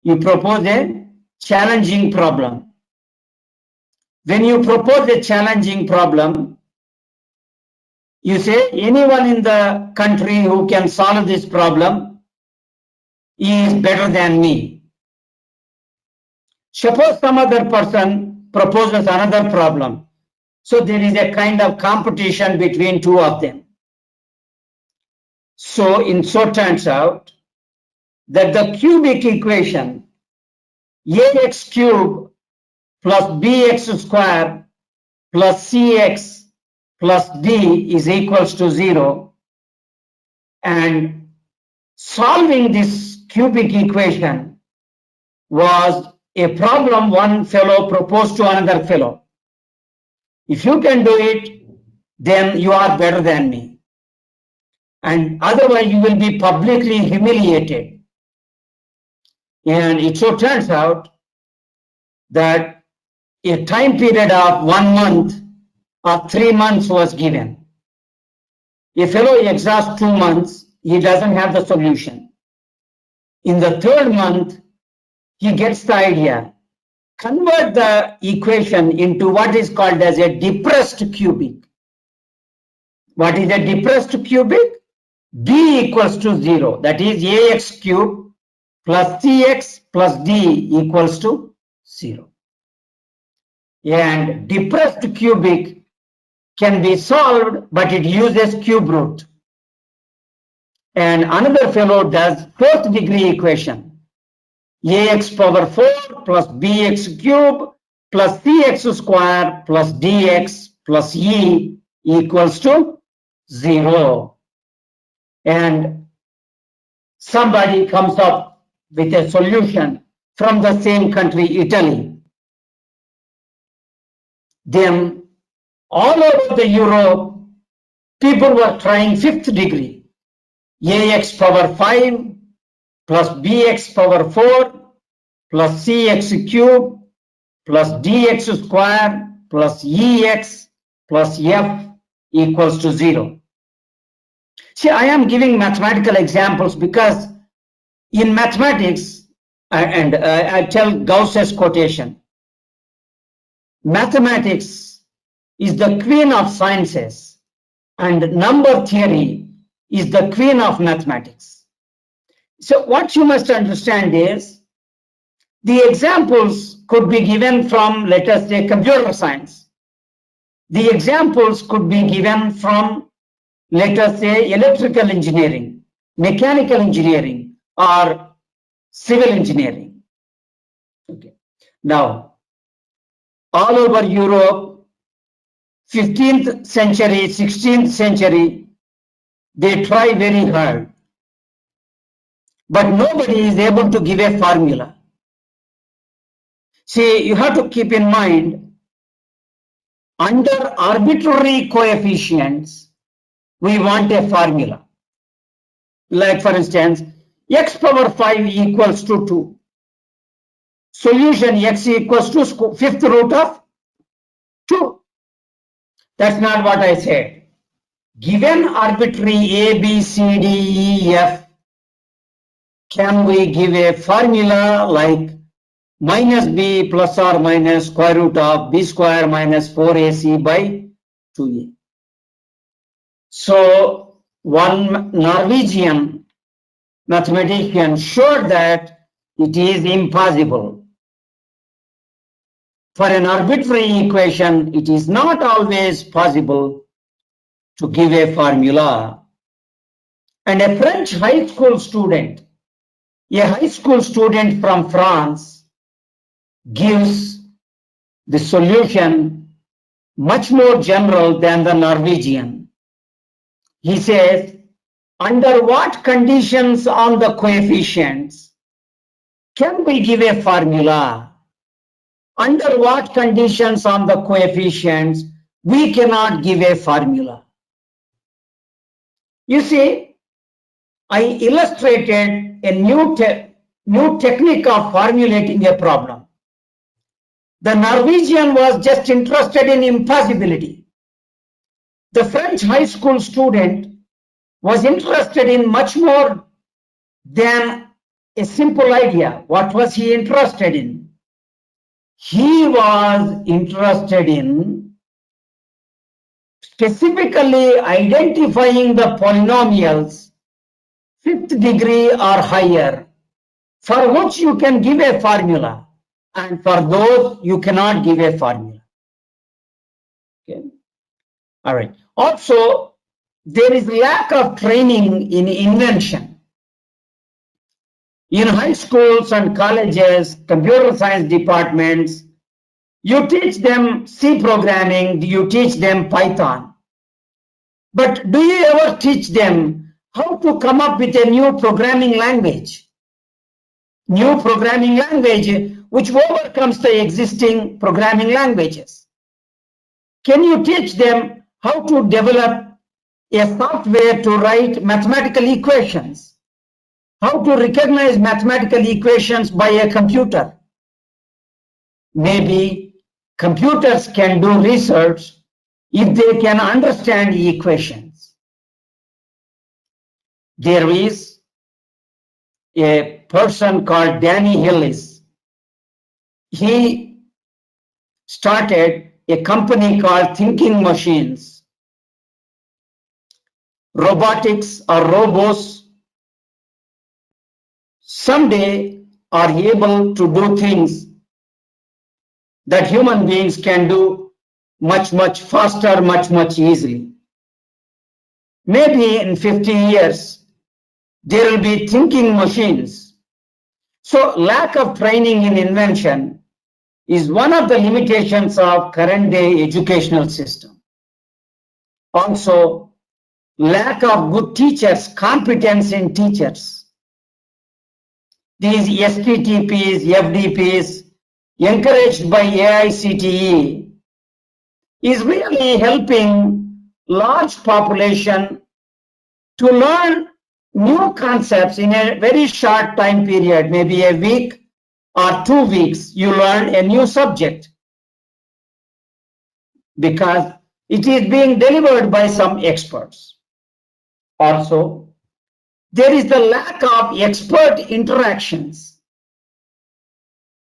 You propose a challenging problem. When you propose a challenging problem, you say anyone in the country who can solve this problem is better than me. Suppose some other person proposes another problem. So there is a kind of competition between two of them. So it turns out that the cubic equation ax cube plus bx square plus cx plus d is equals to 0. And solving this cubic equation was a problem one fellow proposed to another fellow. If you can do it, then you are better than me. And otherwise you will be publicly humiliated. And it so turns out that a time period of 1 month or 3 months was given. A fellow exhausts 2 months, he doesn't have the solution. In the third month, he gets the idea. Convert the equation into what is called as a depressed cubic. What is a depressed cubic? B equals to 0. That is ax cube plus cx plus d equals to 0. And depressed cubic can be solved, but it uses cube root. And another fellow does fourth degree equation. Ax power 4 plus bx cube plus cx square plus dx plus e equals to 0. And somebody comes up with a solution from the same country, Italy. Then all over the Europe, people were trying fifth degree. Ax power 5 plus bx power 4 plus cx cube plus dx square plus ex plus f equals to 0. See, I am giving mathematical examples because in mathematics, I tell Gauss's quotation, mathematics is the queen of sciences and number theory is the queen of mathematics. So what you must understand is the examples could be given from, let us say, computer science. The examples could be given from, let us say, electrical engineering, mechanical engineering, or civil engineering. Okay. Now, all over Europe, 15th century, 16th century, they try very hard, but nobody is able to give a formula. See, you have to keep in mind, under arbitrary coefficients, we want a formula. Like for instance, x power 5 equals to 2. Solution x equals to fifth root of 2. That's not what I said. Given arbitrary a, b, c, d, e, f, can we give a formula like minus b plus or minus square root of b square minus 4ac by 2a? So one Norwegian mathematician showed that it is impossible. For an arbitrary equation, it is not always possible to give a formula. And a French high school student, from France, gives the solution much more general than the Norwegian. He says, under what conditions on the coefficients can we give a formula? Under what conditions on the coefficients we cannot give a formula? You see, I illustrated a new technique of formulating a problem. The Norwegian was just interested in impossibility. The French high school student was interested in much more than a simple idea. What was he interested in? He was interested in specifically identifying the polynomials fifth degree or higher, for which you can give a formula, and for those you cannot give a formula. Okay. All right. Also, there is lack of training in invention. In high schools and colleges, computer science departments, you teach them C programming, you teach them Python. But do you ever teach them how to come up with a new programming language? New programming language which overcomes the existing programming languages. Can you teach them how to develop a software to write mathematical equations? how to recognize mathematical equations by a computer. Maybe computers can do research if they can understand equations. There is a person called Danny Hillis. He started a company called Thinking Machines. Robotics or robots someday are able to do things that human beings can do much, much faster, much easily. Maybe in 50 years, there will be thinking machines. So lack of training in invention is one of the limitations of current day educational system. Also, lack of good teachers, competence in teachers. These STTPs, FDPs, encouraged by AICTE, is really helping large population to learn new concepts in a very short time period, maybe a week or 2 weeks, you learn a new subject because it is being delivered by some experts. Also, there is the lack of expert interactions.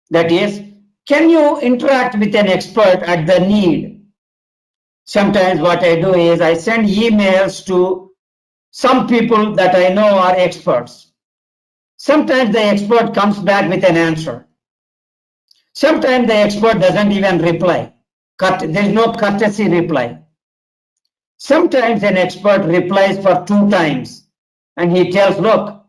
That is, can you interact with an expert at the need? Sometimes what I do is I send emails to some people that I know are experts. Sometimes the expert comes back with an answer. Sometimes the expert doesn't even reply. There is no courtesy reply. Sometimes an expert replies for 2 times and he tells, look,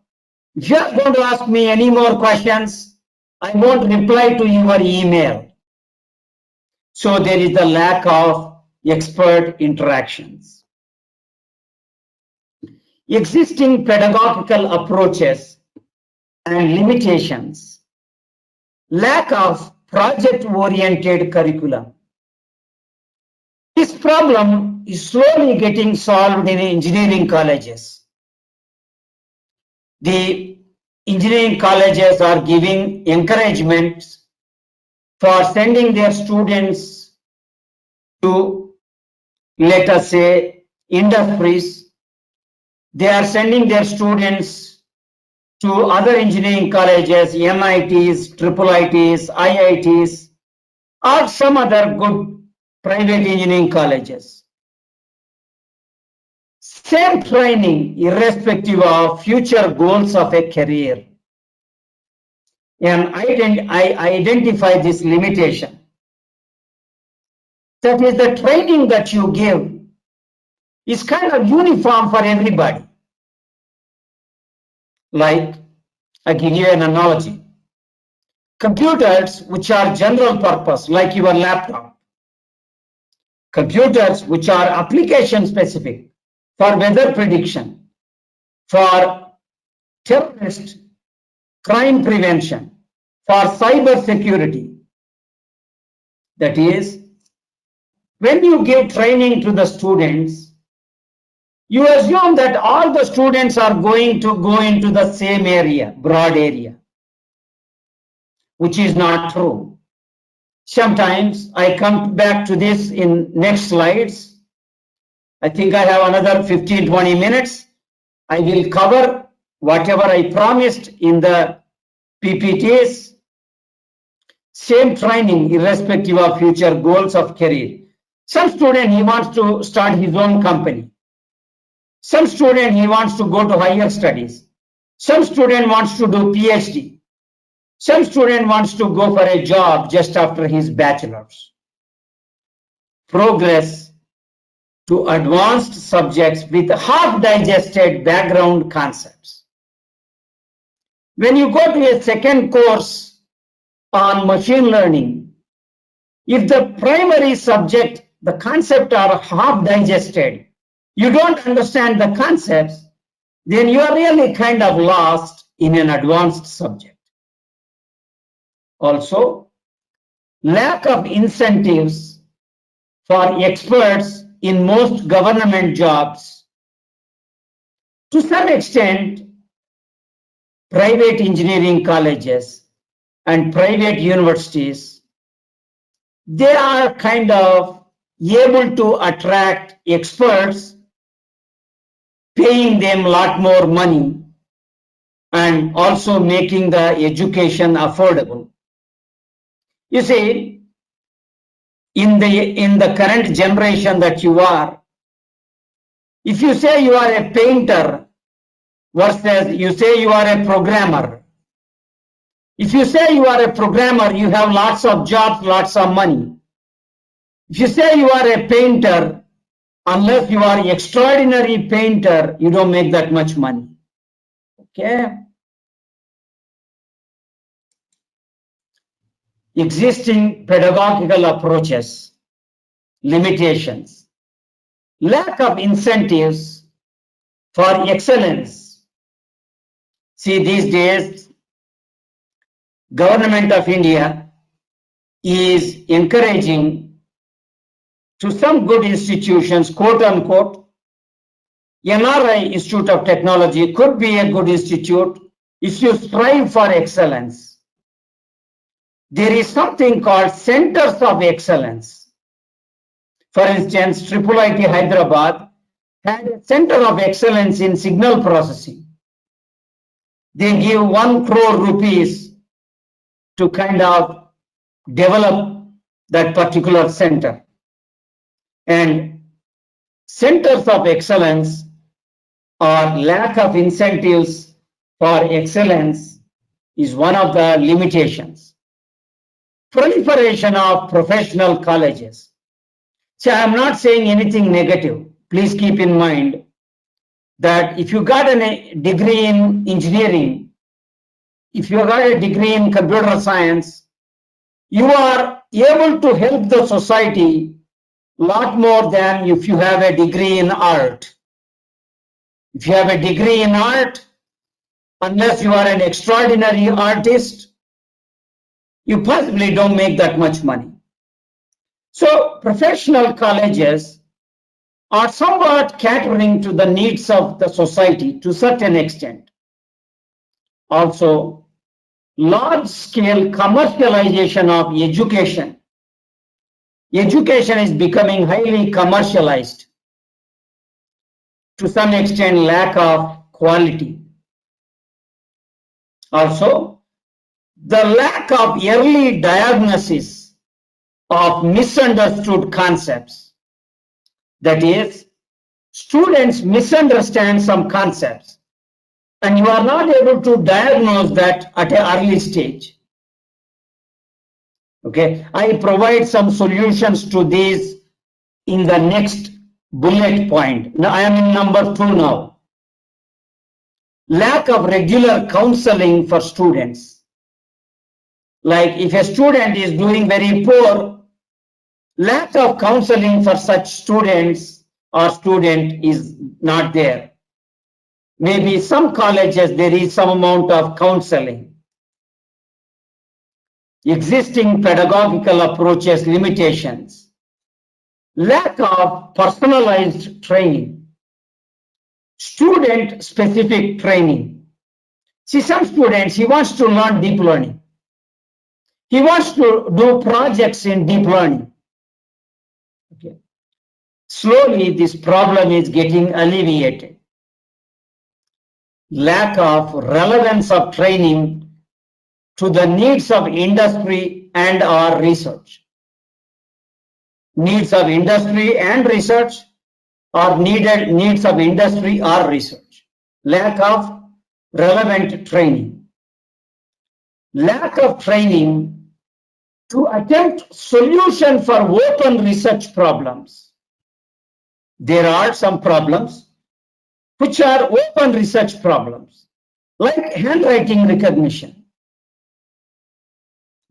if you are going to ask me any more questions, I won't reply to your email. So there is the lack of expert interactions. Existing pedagogical approaches and limitations. Lack of project-oriented curriculum. This problem is slowly getting solved in engineering colleges. The engineering colleges are giving encouragement for sending their students to, let us say, industries. They are sending their students to other engineering colleges, MITs, IIITs, IITs, or some other good private engineering colleges. Same training irrespective of future goals of a career. And I identify this limitation. That is, the training that you give is kind of uniform for everybody. Like, I give you an analogy. Computers which are general purpose, like your laptop. Computers which are application specific for weather prediction, for terrorist crime prevention, for cyber security. That is, when you give training to the students, you assume that all the students are going to go into the same area, broad area, which is not true. Sometimes I come back to this in next slides. I think I have another 15-20 minutes. I will cover whatever I promised in the PPTs. Same training irrespective of future goals of career. Some student, he wants to start his own company. Some student, he wants to go to higher studies. Some student wants to do PhD. Some student wants to go for a job just after his bachelor's. Progress to advanced subjects with half-digested background concepts. When you go to a second course on machine learning, if the primary subject, the concept are half-digested, you don't understand the concepts, then you are really kind of lost in an advanced subject. Also, lack of incentives for experts in most government jobs. To some extent, private engineering colleges and private universities, they are kind of able to attract experts, paying them a lot more money and also making the education affordable. You see, in the current generation that you are, if you say you are a painter versus you say you are a programmer, if you say you are a programmer, you have lots of jobs, lots of money. If you say you are a painter, unless you are extraordinary painter, you don't make that much money. Okay. Existing pedagogical approaches, limitations, lack of incentives for excellence. See, these days, Government of India is encouraging to some good institutions, quote unquote, NRI Institute of Technology could be a good institute if you strive for excellence. There is something called centers of excellence. For instance, IIIT Hyderabad had a center of excellence in signal processing. They give 1 crore rupees to kind of develop that particular center. And centers of excellence or lack of incentives for excellence is one of the limitations. Proliferation of professional colleges. So I'm not saying anything negative. Please keep in mind that if you got a degree in engineering, if you got a degree in computer science, you are able to help the society a lot more than if you have a degree in art. If you have a degree in art, unless you are an extraordinary artist, you possibly don't make that much money. So professional colleges are somewhat catering to the needs of the society to a certain extent. Also, large-scale commercialization of education. Education is becoming highly commercialized. To some extent, lack of quality. Also, the lack of early diagnosis of misunderstood concepts. That is, students misunderstand some concepts and you are not able to diagnose that at an early stage. Okay, I provide some solutions to these in the next bullet point. Now I am in number 2 now. Lack of regular counseling for students. Like if a student is doing very poor, lack of counseling for such students or student is not there. Maybe some colleges there is some amount of counseling. Existing pedagogical approaches limitations. Lack of personalized training. Student specific training. See, some students, he wants to learn deep learning. He wants to do projects in deep learning. Okay. Slowly, this problem is getting alleviated. Lack of relevance of training to the needs of industry and or research. Needs of industry and research or needs of industry or research. Lack of relevant training. Lack of training to attempt solution for open research problems. There are some problems which are open research problems, like handwriting recognition,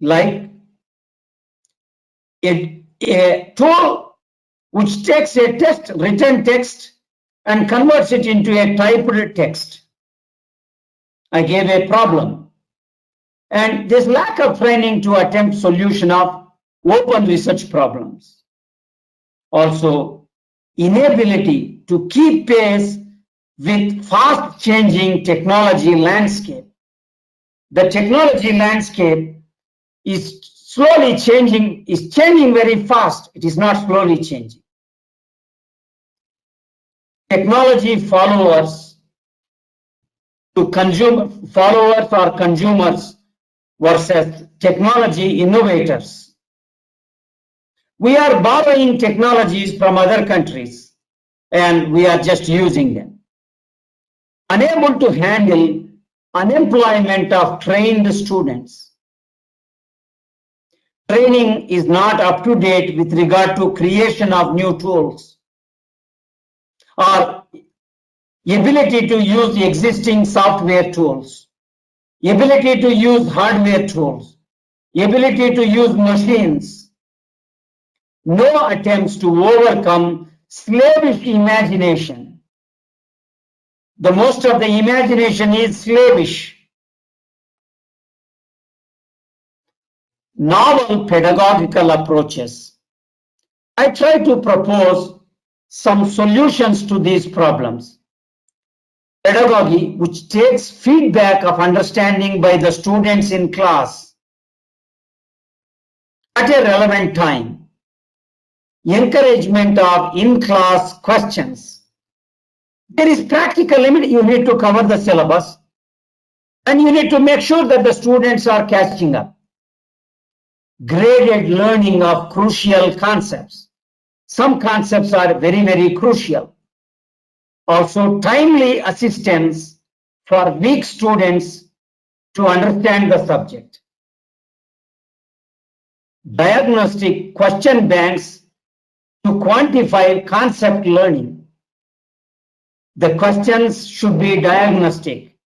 like a tool which takes a written text and converts it into a typed text. I gave a problem. And there's lack of training to attempt solution of open research problems. Also, inability to keep pace with fast changing technology landscape. the technology landscape is slowly changing, is changing very fast. It is not slowly changing. Technology followers to followers or consumers versus technology innovators. We are borrowing technologies from other countries and we are just using them. Unable to handle unemployment of trained students. Training is not up to date with regard to creation of new tools or ability to use the existing software tools, ability to use hardware tools, ability to use machines. No attempts to overcome slavish imagination. The most of the imagination is slavish. Novel pedagogical approaches. I try to propose some solutions to these problems. Pedagogy, which takes feedback of understanding by the students in class at a relevant time. Encouragement of in-class questions. There is practical limit. You need to cover the syllabus and you need to make sure that the students are catching up. Graded learning of crucial concepts. Some concepts are very, very crucial. Also, timely assistance for weak students to understand the subject. Diagnostic question banks to quantify concept learning. The questions should be diagnostic.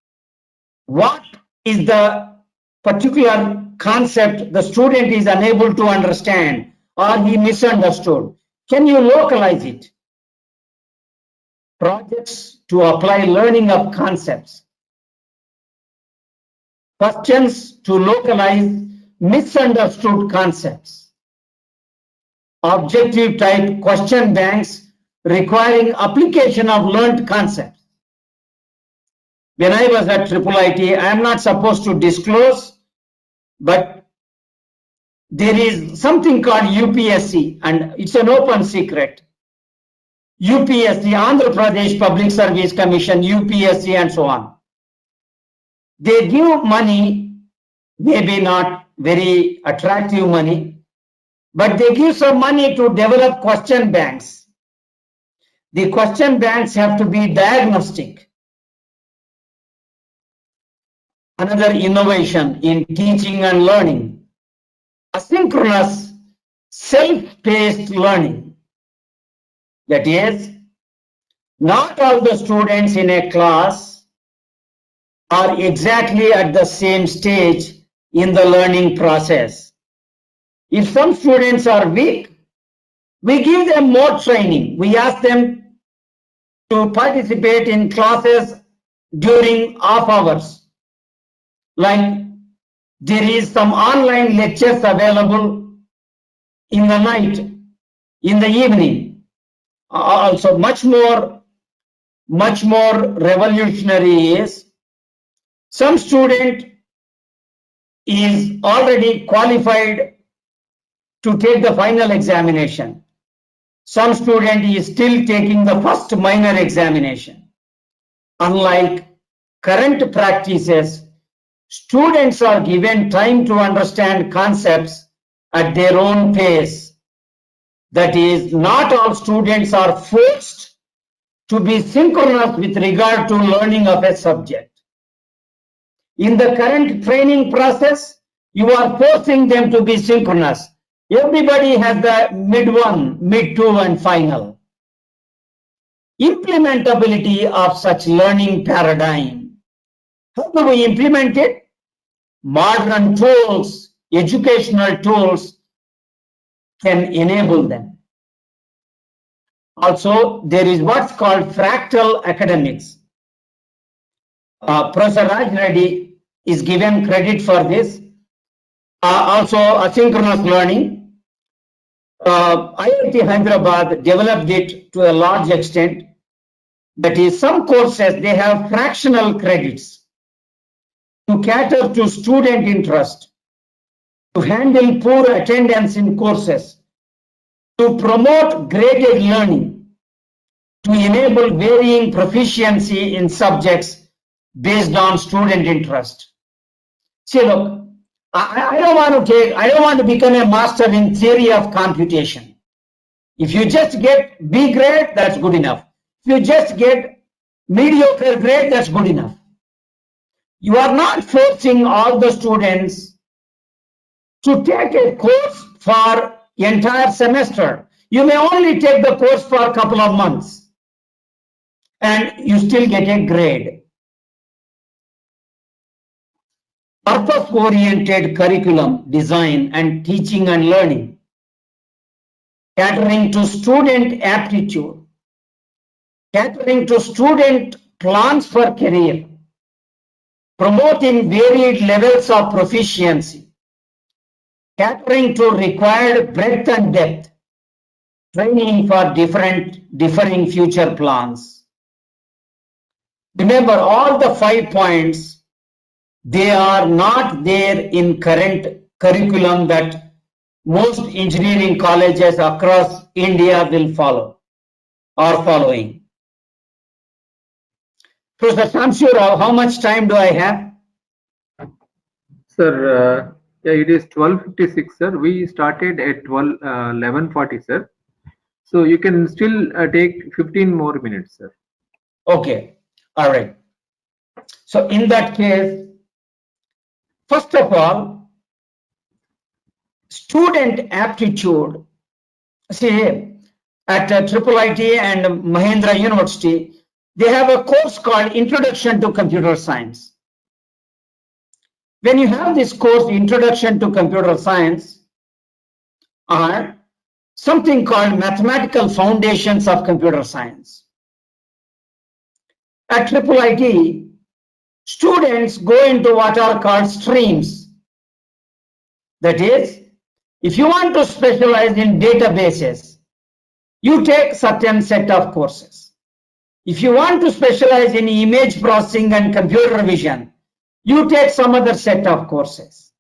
What is the particular concept the student is unable to understand or he misunderstood? Can you localize it? Projects to apply learning of concepts. Questions to localize misunderstood concepts. Objective type question banks requiring application of learned concepts. When I was at IIIT, I am not supposed to disclose, but there is something called UPSC and it's an open secret. UPSC, Andhra Pradesh Public Service Commission, UPSC and so on. They give money, maybe not very attractive money, but they give some money to develop question banks. The question banks have to be diagnostic. Another innovation in teaching and learning, asynchronous self-paced learning. That is, not all the students in a class are exactly at the same stage in the learning process. If some students are weak, we give them more training. We ask them to participate in classes during off hours. Like there is some online lectures available in the night, in the evening. Also much more revolutionary is some student is already qualified to take the final examination. Some student is still taking the first minor examination. Unlike current practices, students are given time to understand concepts at their own pace. That is, not all students are forced to be synchronous with regard to learning of a subject. In the current training process, you are forcing them to be synchronous. Everybody has the mid one, mid two, and final. Implementability of such learning paradigm. How do we implement it? Modern tools, educational tools can enable them. Also, there is what's called fractal academics. Professor Raj Reddy is given credit for this. Also, asynchronous learning. IIT Hyderabad developed it to a large extent. That is, some courses, they have fractional credits. To to cater to student interest, to handle poor attendance in courses, to promote graded learning, to enable varying proficiency in subjects based on student interest. See, look, I don't want to become a master in theory of computation. If you just get B grade, that's good enough. If you just get mediocre grade, that's good enough. You are not forcing all the students to take a course for entire semester. You may only take the course for a couple of months and you still get a grade. Purpose-oriented curriculum design and teaching and learning, catering to student aptitude, catering to student plans for career, promoting varied levels of proficiency, catering to required breadth and depth, training for differing future plans. Remember, all the 5 points, they are not there in current curriculum that most engineering colleges across India will follow or following. Professor Shamsur, how much time do I have? Sir, yeah, it is 12:56, sir. We started at 11:40, sir. So you can still take 15 more minutes, sir. Okay, all right. So in that case, first of all, student aptitude. See, at IIIT and Mahendra University, they have a course called Introduction to Computer Science. When you have this course, Introduction to Computer Science, or something called Mathematical Foundations of Computer Science. At IIIT, students go into what are called streams. That is, if you want to specialize in databases, you take certain set of courses. If you want to specialize in image processing and computer vision, you take some other set of courses.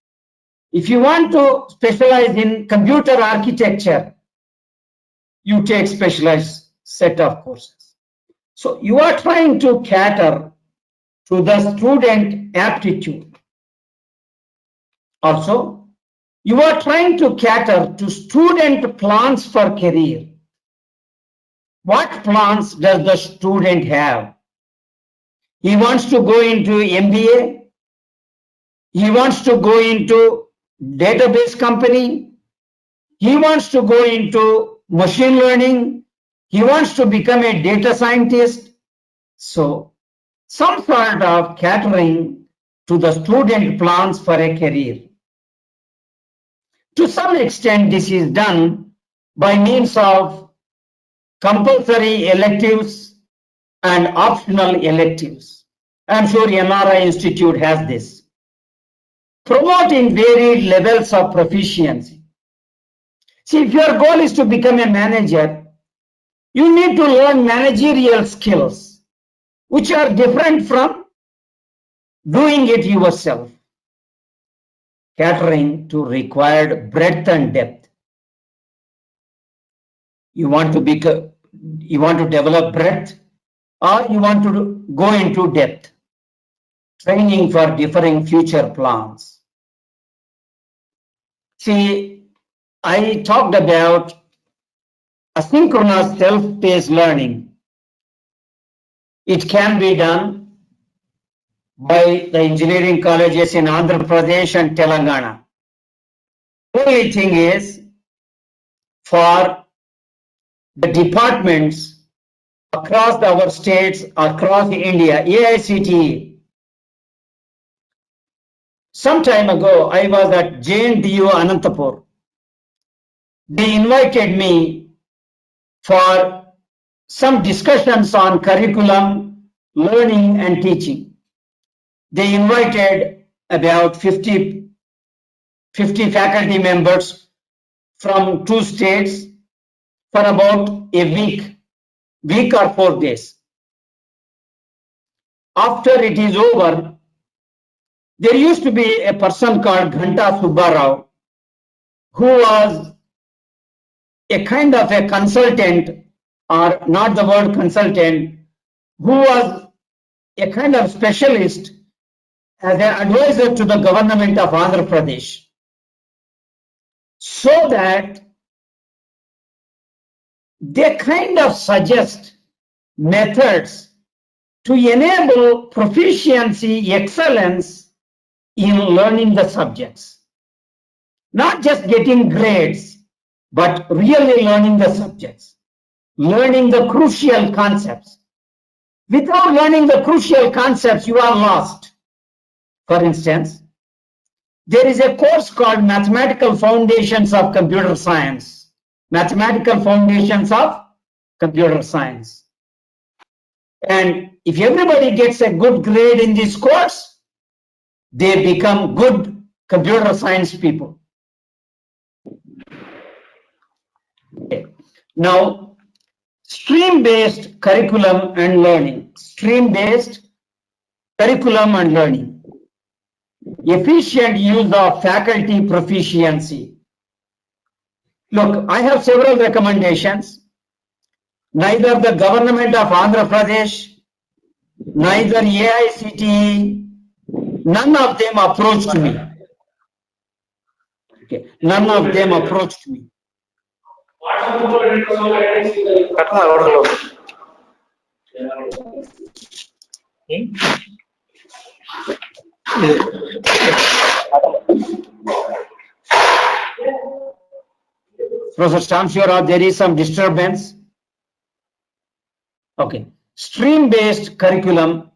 If you want to specialize in computer architecture, you take specialized set of courses. So you are trying to cater to the student aptitude. Also, you are trying to cater to student plans for career. What plans does the student have? He wants to go into MBA. He wants to go into database company. He wants to go into machine learning. He wants to become a data scientist. So some sort of catering to the student plans for a career. To some extent, this is done by means of compulsory electives and optional electives. I'm sure NRI Institute has this. Promoting varied levels of proficiency. See, if your goal is to become a manager, you need to learn managerial skills, which are different from doing it yourself. Catering to required breadth and depth. You want to develop breadth, or you want to go into depth. Training for differing future plans. See, I talked about asynchronous self-paced learning. It can be done by the engineering colleges in Andhra Pradesh and Telangana. Only thing is, for the departments across our states, across India, AICTE. Some time ago, I was at JNTU Anantapur. They invited me for some discussions on curriculum, learning and teaching. They invited about 50 faculty members from 2 states for about a week or 4 days. After it is over, There used to be a person called Ghanta Subbarao, who was a kind of a consultant, or not the word consultant, who was a kind of specialist as an advisor to the government of Andhra Pradesh, so that they kind of suggest methods to enable proficiency, excellence in learning the subjects. Not just getting grades, but really learning the subjects, learning the crucial concepts. Without learning the crucial concepts, you are lost. For instance, there is a course called Mathematical Foundations of Computer Science. Mathematical Foundations of Computer Science. And if everybody gets a good grade in this course, they become good computer science people. Okay. Now, stream-based curriculum and learning. Stream-based curriculum and learning. Efficient use of faculty proficiency. Look, I have several recommendations. Neither the government of Andhra Pradesh, neither AICTE, none of them approached me. Okay. None of them approached me. Professor Shamshwara, there is some disturbance. Okay. Stream-based curriculum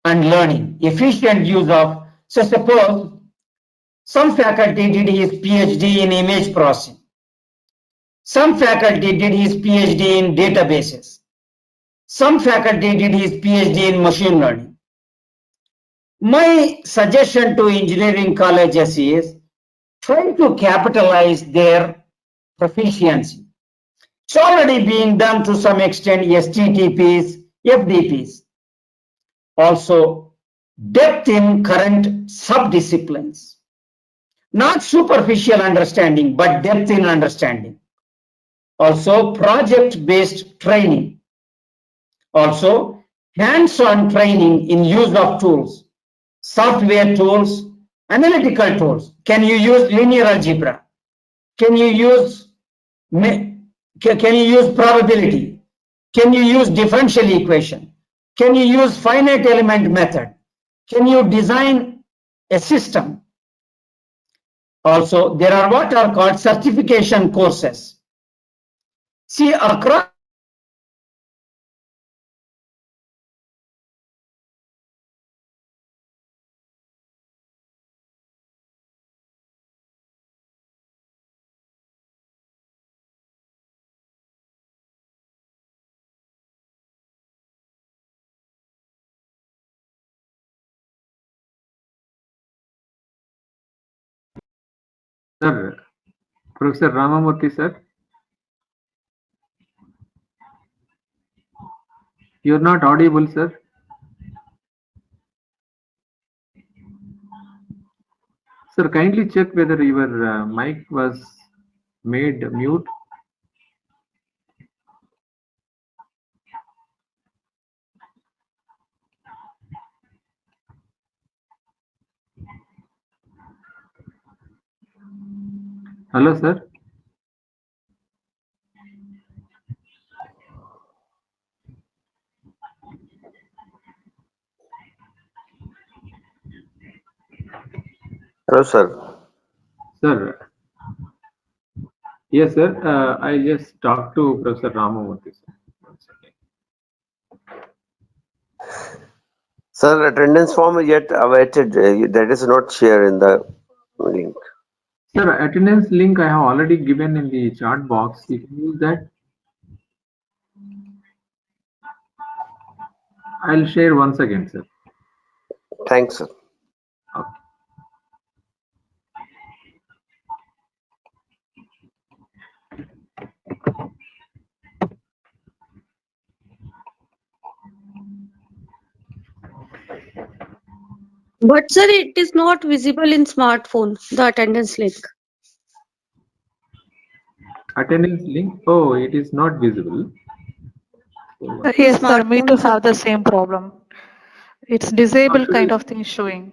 and learning, efficient use of, so suppose some faculty did his PhD in image processing. Some faculty did his PhD in databases. Some faculty did his PhD in machine learning. My suggestion to engineering colleges is try to capitalize their proficiency. It's already being done to some extent, STTPs, FDPs. Also, depth in current subdisciplines. Not superficial understanding, but depth in understanding. Also, project-based training. Also, hands-on training in use of tools, software tools, analytical tools. Can you use linear algebra? Can you use probability? Can you use differential equation? Can you use finite element method? Can you design a system? Also, there are what are called certification courses. See, across Sir, Professor Ramamurthy, sir, you're not audible, sir. Sir, kindly check whether your mic was made mute. Hello, sir. Hello, sir. Sir. Yes, sir. I just talked to Professor Ramamurthy, sir. One second. Sir, attendance form yet awaited. That is not shared in the link. Sir, attendance link I have already given in the chat box. You can use that. I'll share once again, sir. Thanks, sir. Okay. But sir, it is not visible in smartphone, the attendance link. Attendance link. Oh, it is not visible. Yes, sir. Me too Smartphones. have the same problem. It's disabled kind of thing showing.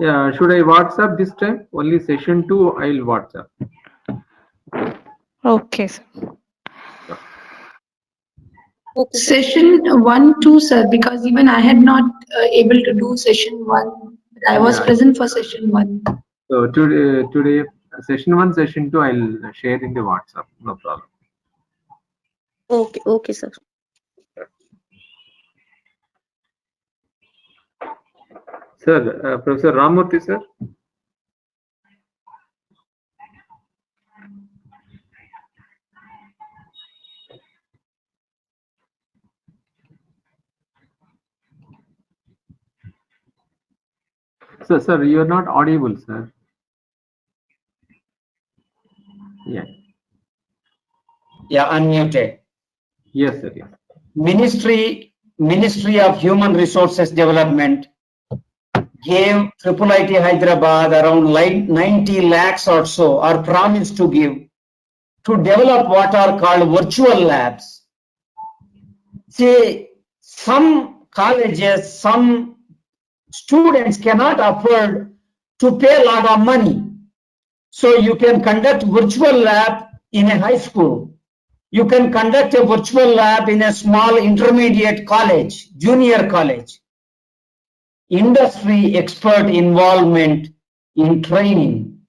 Yeah, should I WhatsApp this time? Only session 2 I'll WhatsApp. Okay, sir. Okay, sir. Session 1, 2, sir, because even I had not able to do session 1, but I was Yeah. present for session 1. So today session 1, session 2 I'll share in the WhatsApp. No problem. Okay, okay, sir. Sir, Professor Ramurthy sir. Sir, you are not audible, sir. Yeah. Yeah, unmuted. Yes, sir. Yes. Ministry of Human Resources Development gave IIIT Hyderabad around 90 lakhs or so, or promised to give, to develop what are called virtual labs. See, some colleges, some students cannot afford to pay a lot of money. So you can conduct virtual lab in a high school. You can conduct a virtual lab in a small intermediate college, junior college. Industry expert involvement in training.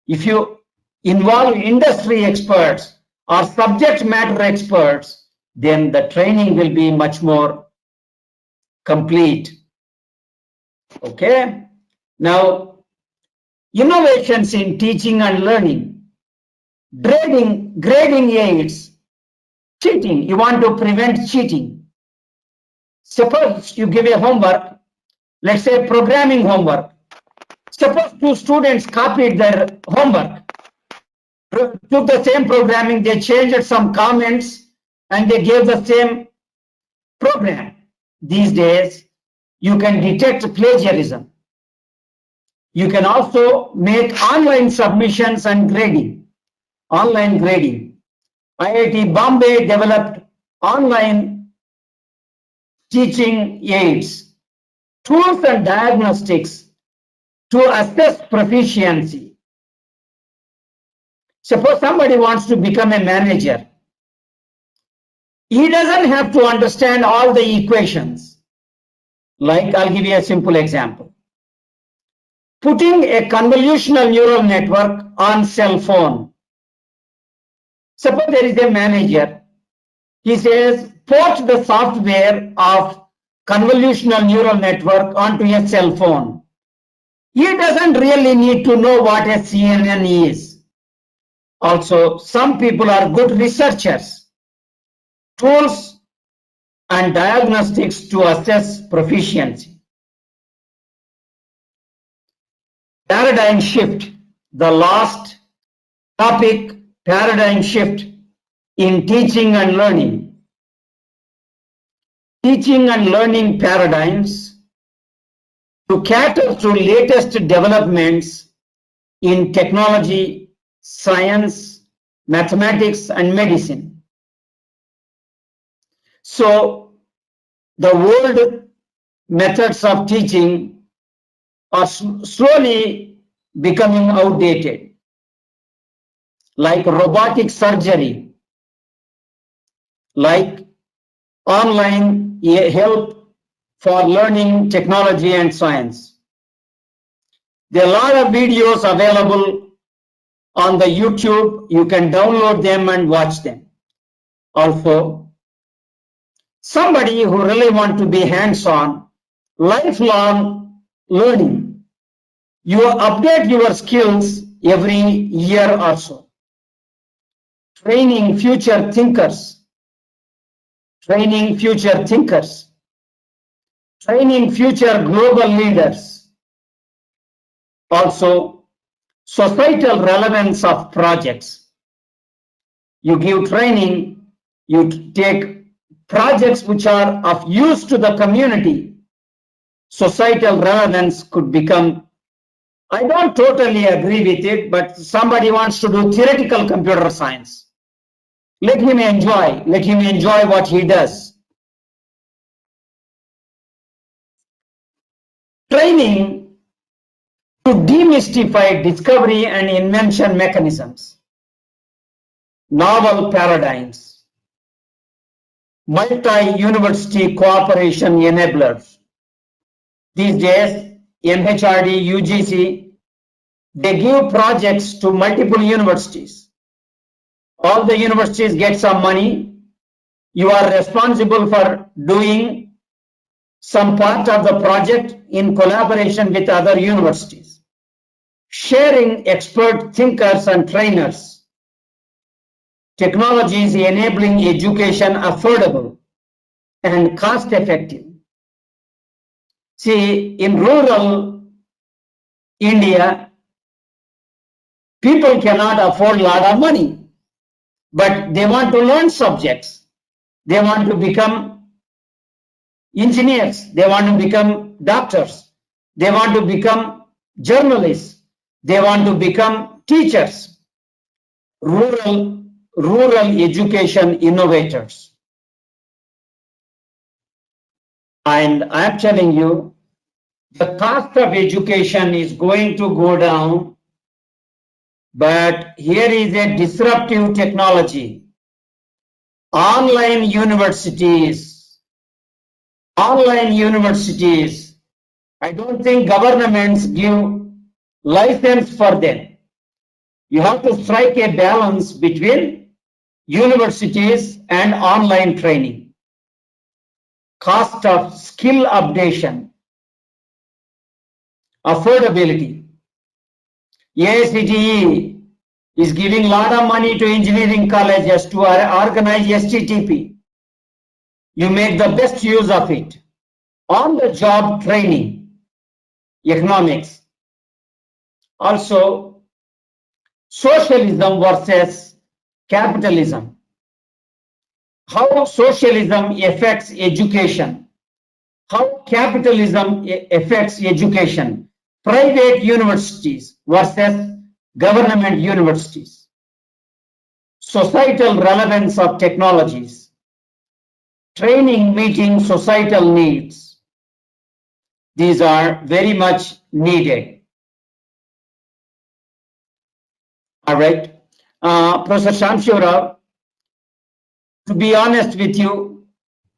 If you involve industry experts or subject matter experts, then the training will be much more complete. Okay. Now, innovations in teaching and learning. Grading aids, cheating. You want to prevent cheating. Suppose you give a homework, let's say programming homework. Suppose 2 students copied their homework, took the same programming, they changed some comments and they gave the same program. These days, you can detect plagiarism. You can also make online submissions and grading, online grading. IIT Bombay developed online teaching aids, tools and diagnostics to assess proficiency. Suppose somebody wants to become a manager. He doesn't have to understand all the equations. Like, I'll give you a simple example. Putting a convolutional neural network on cell phone. Suppose there is a manager. He says, port the software of convolutional neural network onto a cell phone. He doesn't really need to know what a CNN is. Also, some people are good researchers. Tools and diagnostics to assess proficiency. Paradigm shift, the last topic, paradigm shift in teaching and learning. Teaching and learning paradigms to cater to latest developments in technology, science, mathematics, and medicine. So the old methods of teaching are slowly becoming outdated, like robotic surgery, like online help for learning technology and science. There are a lot of videos available on the YouTube. You can download them and watch them. Also, somebody who really want to be hands-on, lifelong learning. You update your skills every year or so. Training future thinkers. Training future thinkers. Training future global leaders. Also, societal relevance of projects. You give training, you take projects which are of use to the community. societal relevance could become, I don't totally agree with it, but somebody wants to do theoretical computer science. Let him enjoy what he does. Training to demystify discovery and invention mechanisms, novel paradigms, multi-university cooperation enablers. These days, MHRD, UGC, they give projects to multiple universities. All the universities get some money. You are responsible for doing some part of the project in collaboration with other universities, sharing expert thinkers and trainers, technologies enabling education affordable and cost effective. See, in rural India, people cannot afford a lot of money, but they want to learn subjects. They want to become engineers. They want to become doctors. They want to become journalists. They want to become teachers, rural education innovators. And I'm telling you, the cost of education is going to go down, but here is a disruptive technology. Online universities. I don't think governments give license for them. You have to strike a balance between universities and online training. Cost of skill updation, affordability. AICTE is giving a lot of money to engineering colleges to organize STTP. You make the best use of it. On the job training, economics. Also, socialism versus capitalism. How socialism affects education. How capitalism affects education. Private universities versus government universities. Societal relevance of technologies. Training meeting societal needs. These are very much needed. All right. Professor Shamshivara, to be honest with you,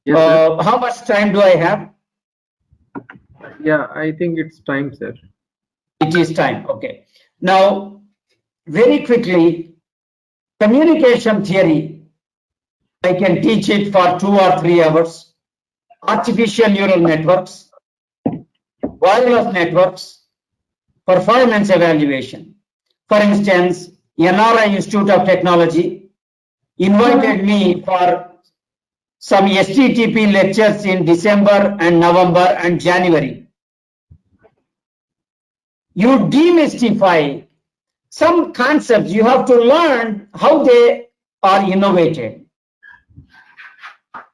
Yes, sir. how much time do I have? Yeah, I think it's time, sir. It is time. Okay. Now, very quickly, communication theory, I can teach it for 2 or 3 hours. Artificial neural networks, wireless networks, performance evaluation. For instance, NRI Institute of Technology invited me for some STTP lectures in December and November and January. You demystify some concepts. You have to learn how they are innovated.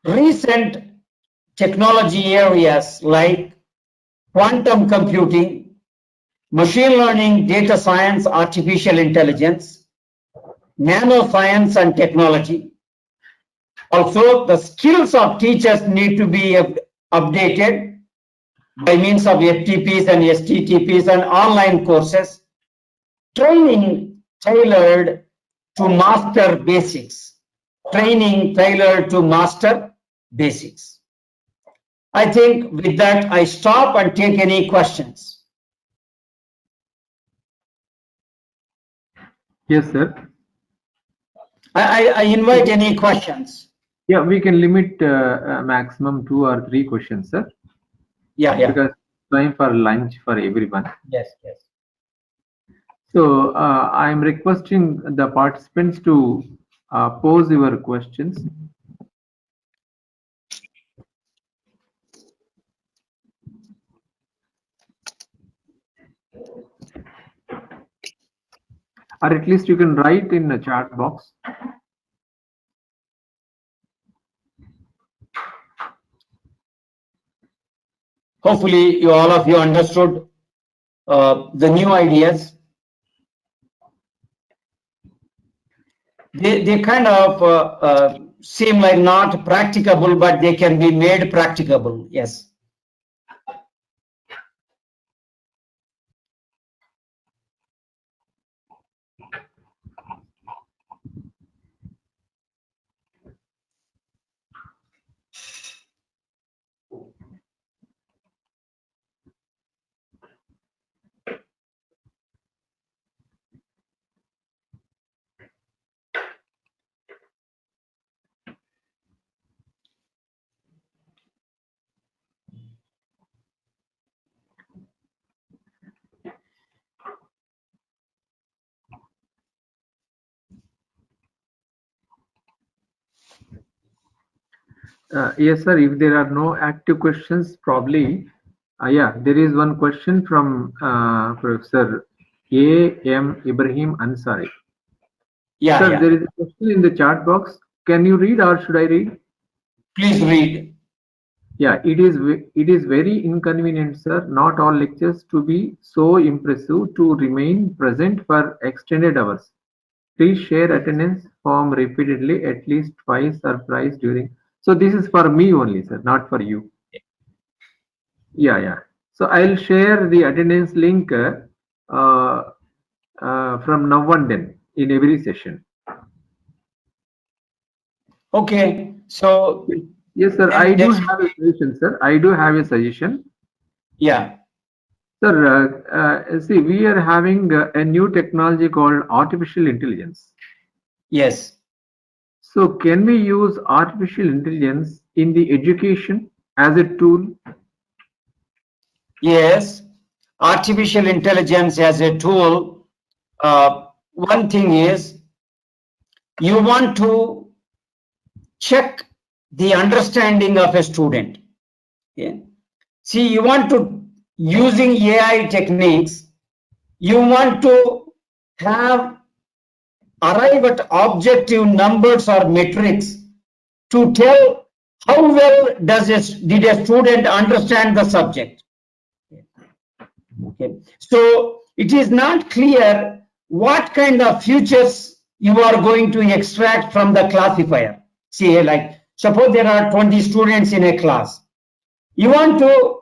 Recent technology areas like quantum computing, machine learning, data science, artificial intelligence, nanoscience and technology. Also, the skills of teachers need to be updated by means of FTPs and STTPs and online courses. Training tailored to master basics. Training tailored to master basics. I think with that, I stop and take any questions. Yes, sir. I invite any questions. Yeah, we can limit maximum 2 or 3 questions, sir. Yeah. Because time for lunch for everyone. Yes. So I'm requesting the participants to pose your questions. Or at least you can write in the chat box. Hopefully, all of you understood the new ideas. They kind of seem like not practicable, but they can be made practicable. Yes. Yes, sir. If there are no active questions, probably, yeah, there is one question from Professor A.M. Ibrahim Ansari. Yeah, Sir, yeah. there is a question in the chat box. Can you read or should I read? Please read. Yeah, it is very inconvenient, sir. Not all lectures to be so impressive to remain present for extended hours. Please share attendance form repeatedly, at least twice or thrice during. So this is for me only, sir, not for you. Yeah, yeah. So I'll share the attendance link from now and then in every session. Okay. So Yes, sir. I do have a suggestion, sir. I do have a suggestion. yeah. Sir, see, we are having a new technology called artificial intelligence. Yes. So can we use artificial intelligence in the education as a tool? Yes. Artificial intelligence as a tool. One thing is you want to check the understanding of a student. Okay. See, you want to, using AI techniques, you want to arrive at objective numbers or metrics to tell how well did a student understand the subject. Okay. So it is not clear what kind of features you are going to extract from the classifier. See, like suppose there are 20 students in a class. You want to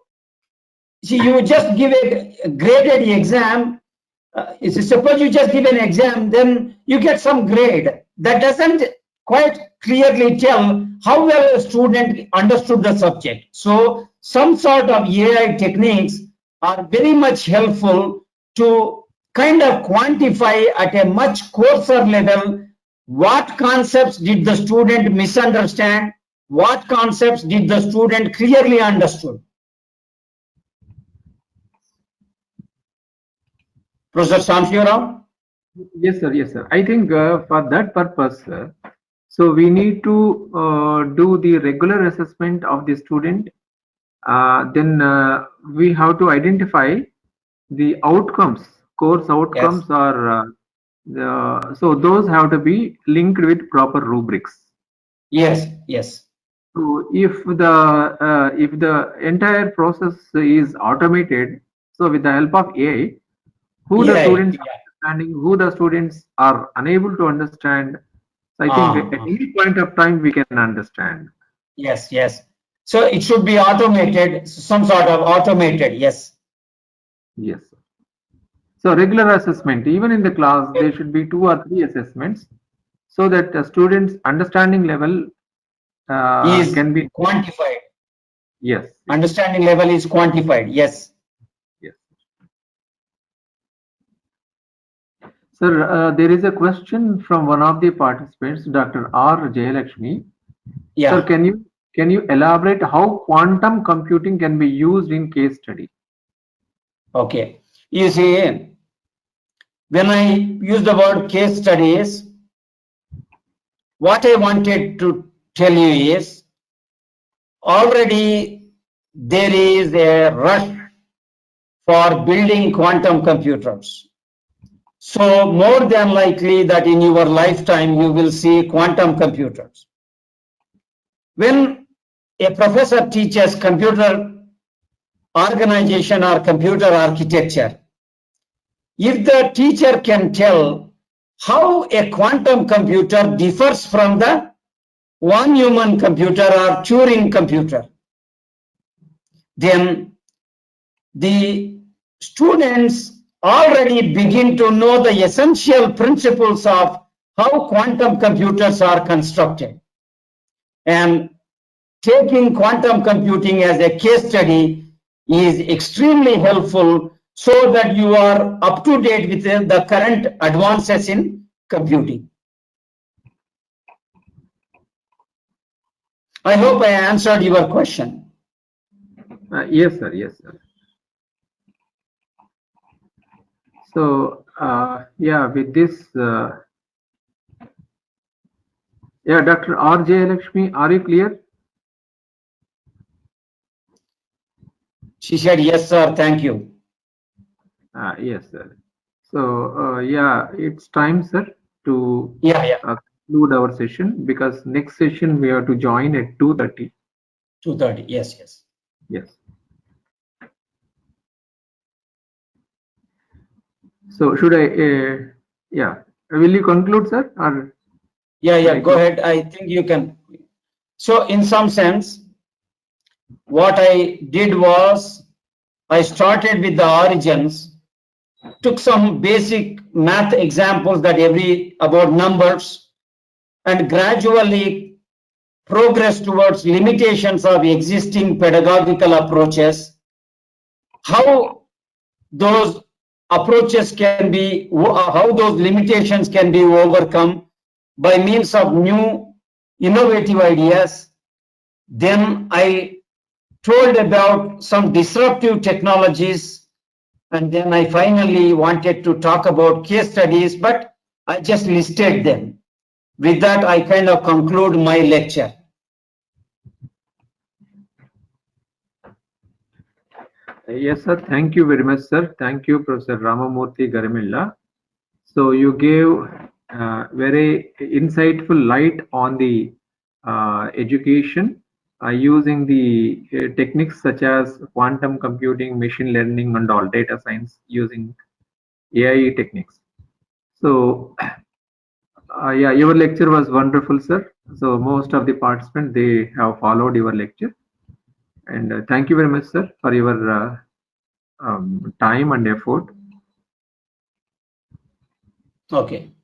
see, you just give a graded exam. Suppose you just give an exam, then you get some grade. That doesn't quite clearly tell how well a student understood the subject. So some sort of AI techniques are very much helpful to kind of quantify at a much coarser level what concepts did the student misunderstand, what concepts did the student clearly understood. Professor Shamshivarao? Yes, sir. Yes, sir. I think for that purpose, so we need to do the regular assessment of the student. Then we have to identify the outcomes, course outcomes are, so those have to be linked with proper rubrics. Yes, yes. So if the entire process is automated, so with the help of AI, who the students are understanding, who the students are unable to understand, I think at any point of time we can understand. Yes, yes. So it should be automated, some sort of automated, yes. Yes. So regular assessment, even in the class, there should be 2 or 3 assessments so that the students' understanding level Is can be quantified. Yes. Understanding level is quantified, yes. Yes. Sir, there is a question from one of the participants, Dr. R. Jayalakshmi. Yeah. Sir, can you elaborate how quantum computing can be used in case study? Okay. You see, when I use the word case studies, what I wanted to tell you is already there is a rush for building quantum computers. So more than likely that in your lifetime you will see quantum computers. When a professor teaches computer organization or computer architecture. If the teacher can tell how a quantum computer differs from the one human computer or Turing computer, then the students already begin to know the essential principles of how quantum computers are constructed. And taking quantum computing as a case study is extremely helpful so that you are up to date with the current advances in computing. I hope I answered your question. Yes, sir. Yes, sir. So, yeah, with this, yeah, Dr. R. J. Lakshmi, are you clear? She said, yes, sir, thank you. Yes, sir. So, yeah, it's time, sir, to Yeah, conclude our session, because next session we have to join at 2:30. 2:30, yes. Yes. So should I, yeah, will you conclude, sir? Or Yeah, go ahead. I think you can. So in some sense, what I did was I started with the origins, took some basic math examples about numbers, and gradually progressed towards limitations of existing pedagogical approaches, how those approaches can be, how those limitations can be overcome by means of new innovative ideas. Then I told about some disruptive technologies, and then I finally wanted to talk about case studies, but I just listed them. With that, I kind of conclude my lecture. yes, sir. Thank you very much, sir. Thank you, Professor Ramamurthy Garimilla. So you gave very insightful light on the education using the techniques such as quantum computing, machine learning, and all data science using AI techniques. So yeah, your lecture was wonderful, sir. So most of the participants, they have followed your lecture. And thank you very much, sir, for your time and effort. Okay.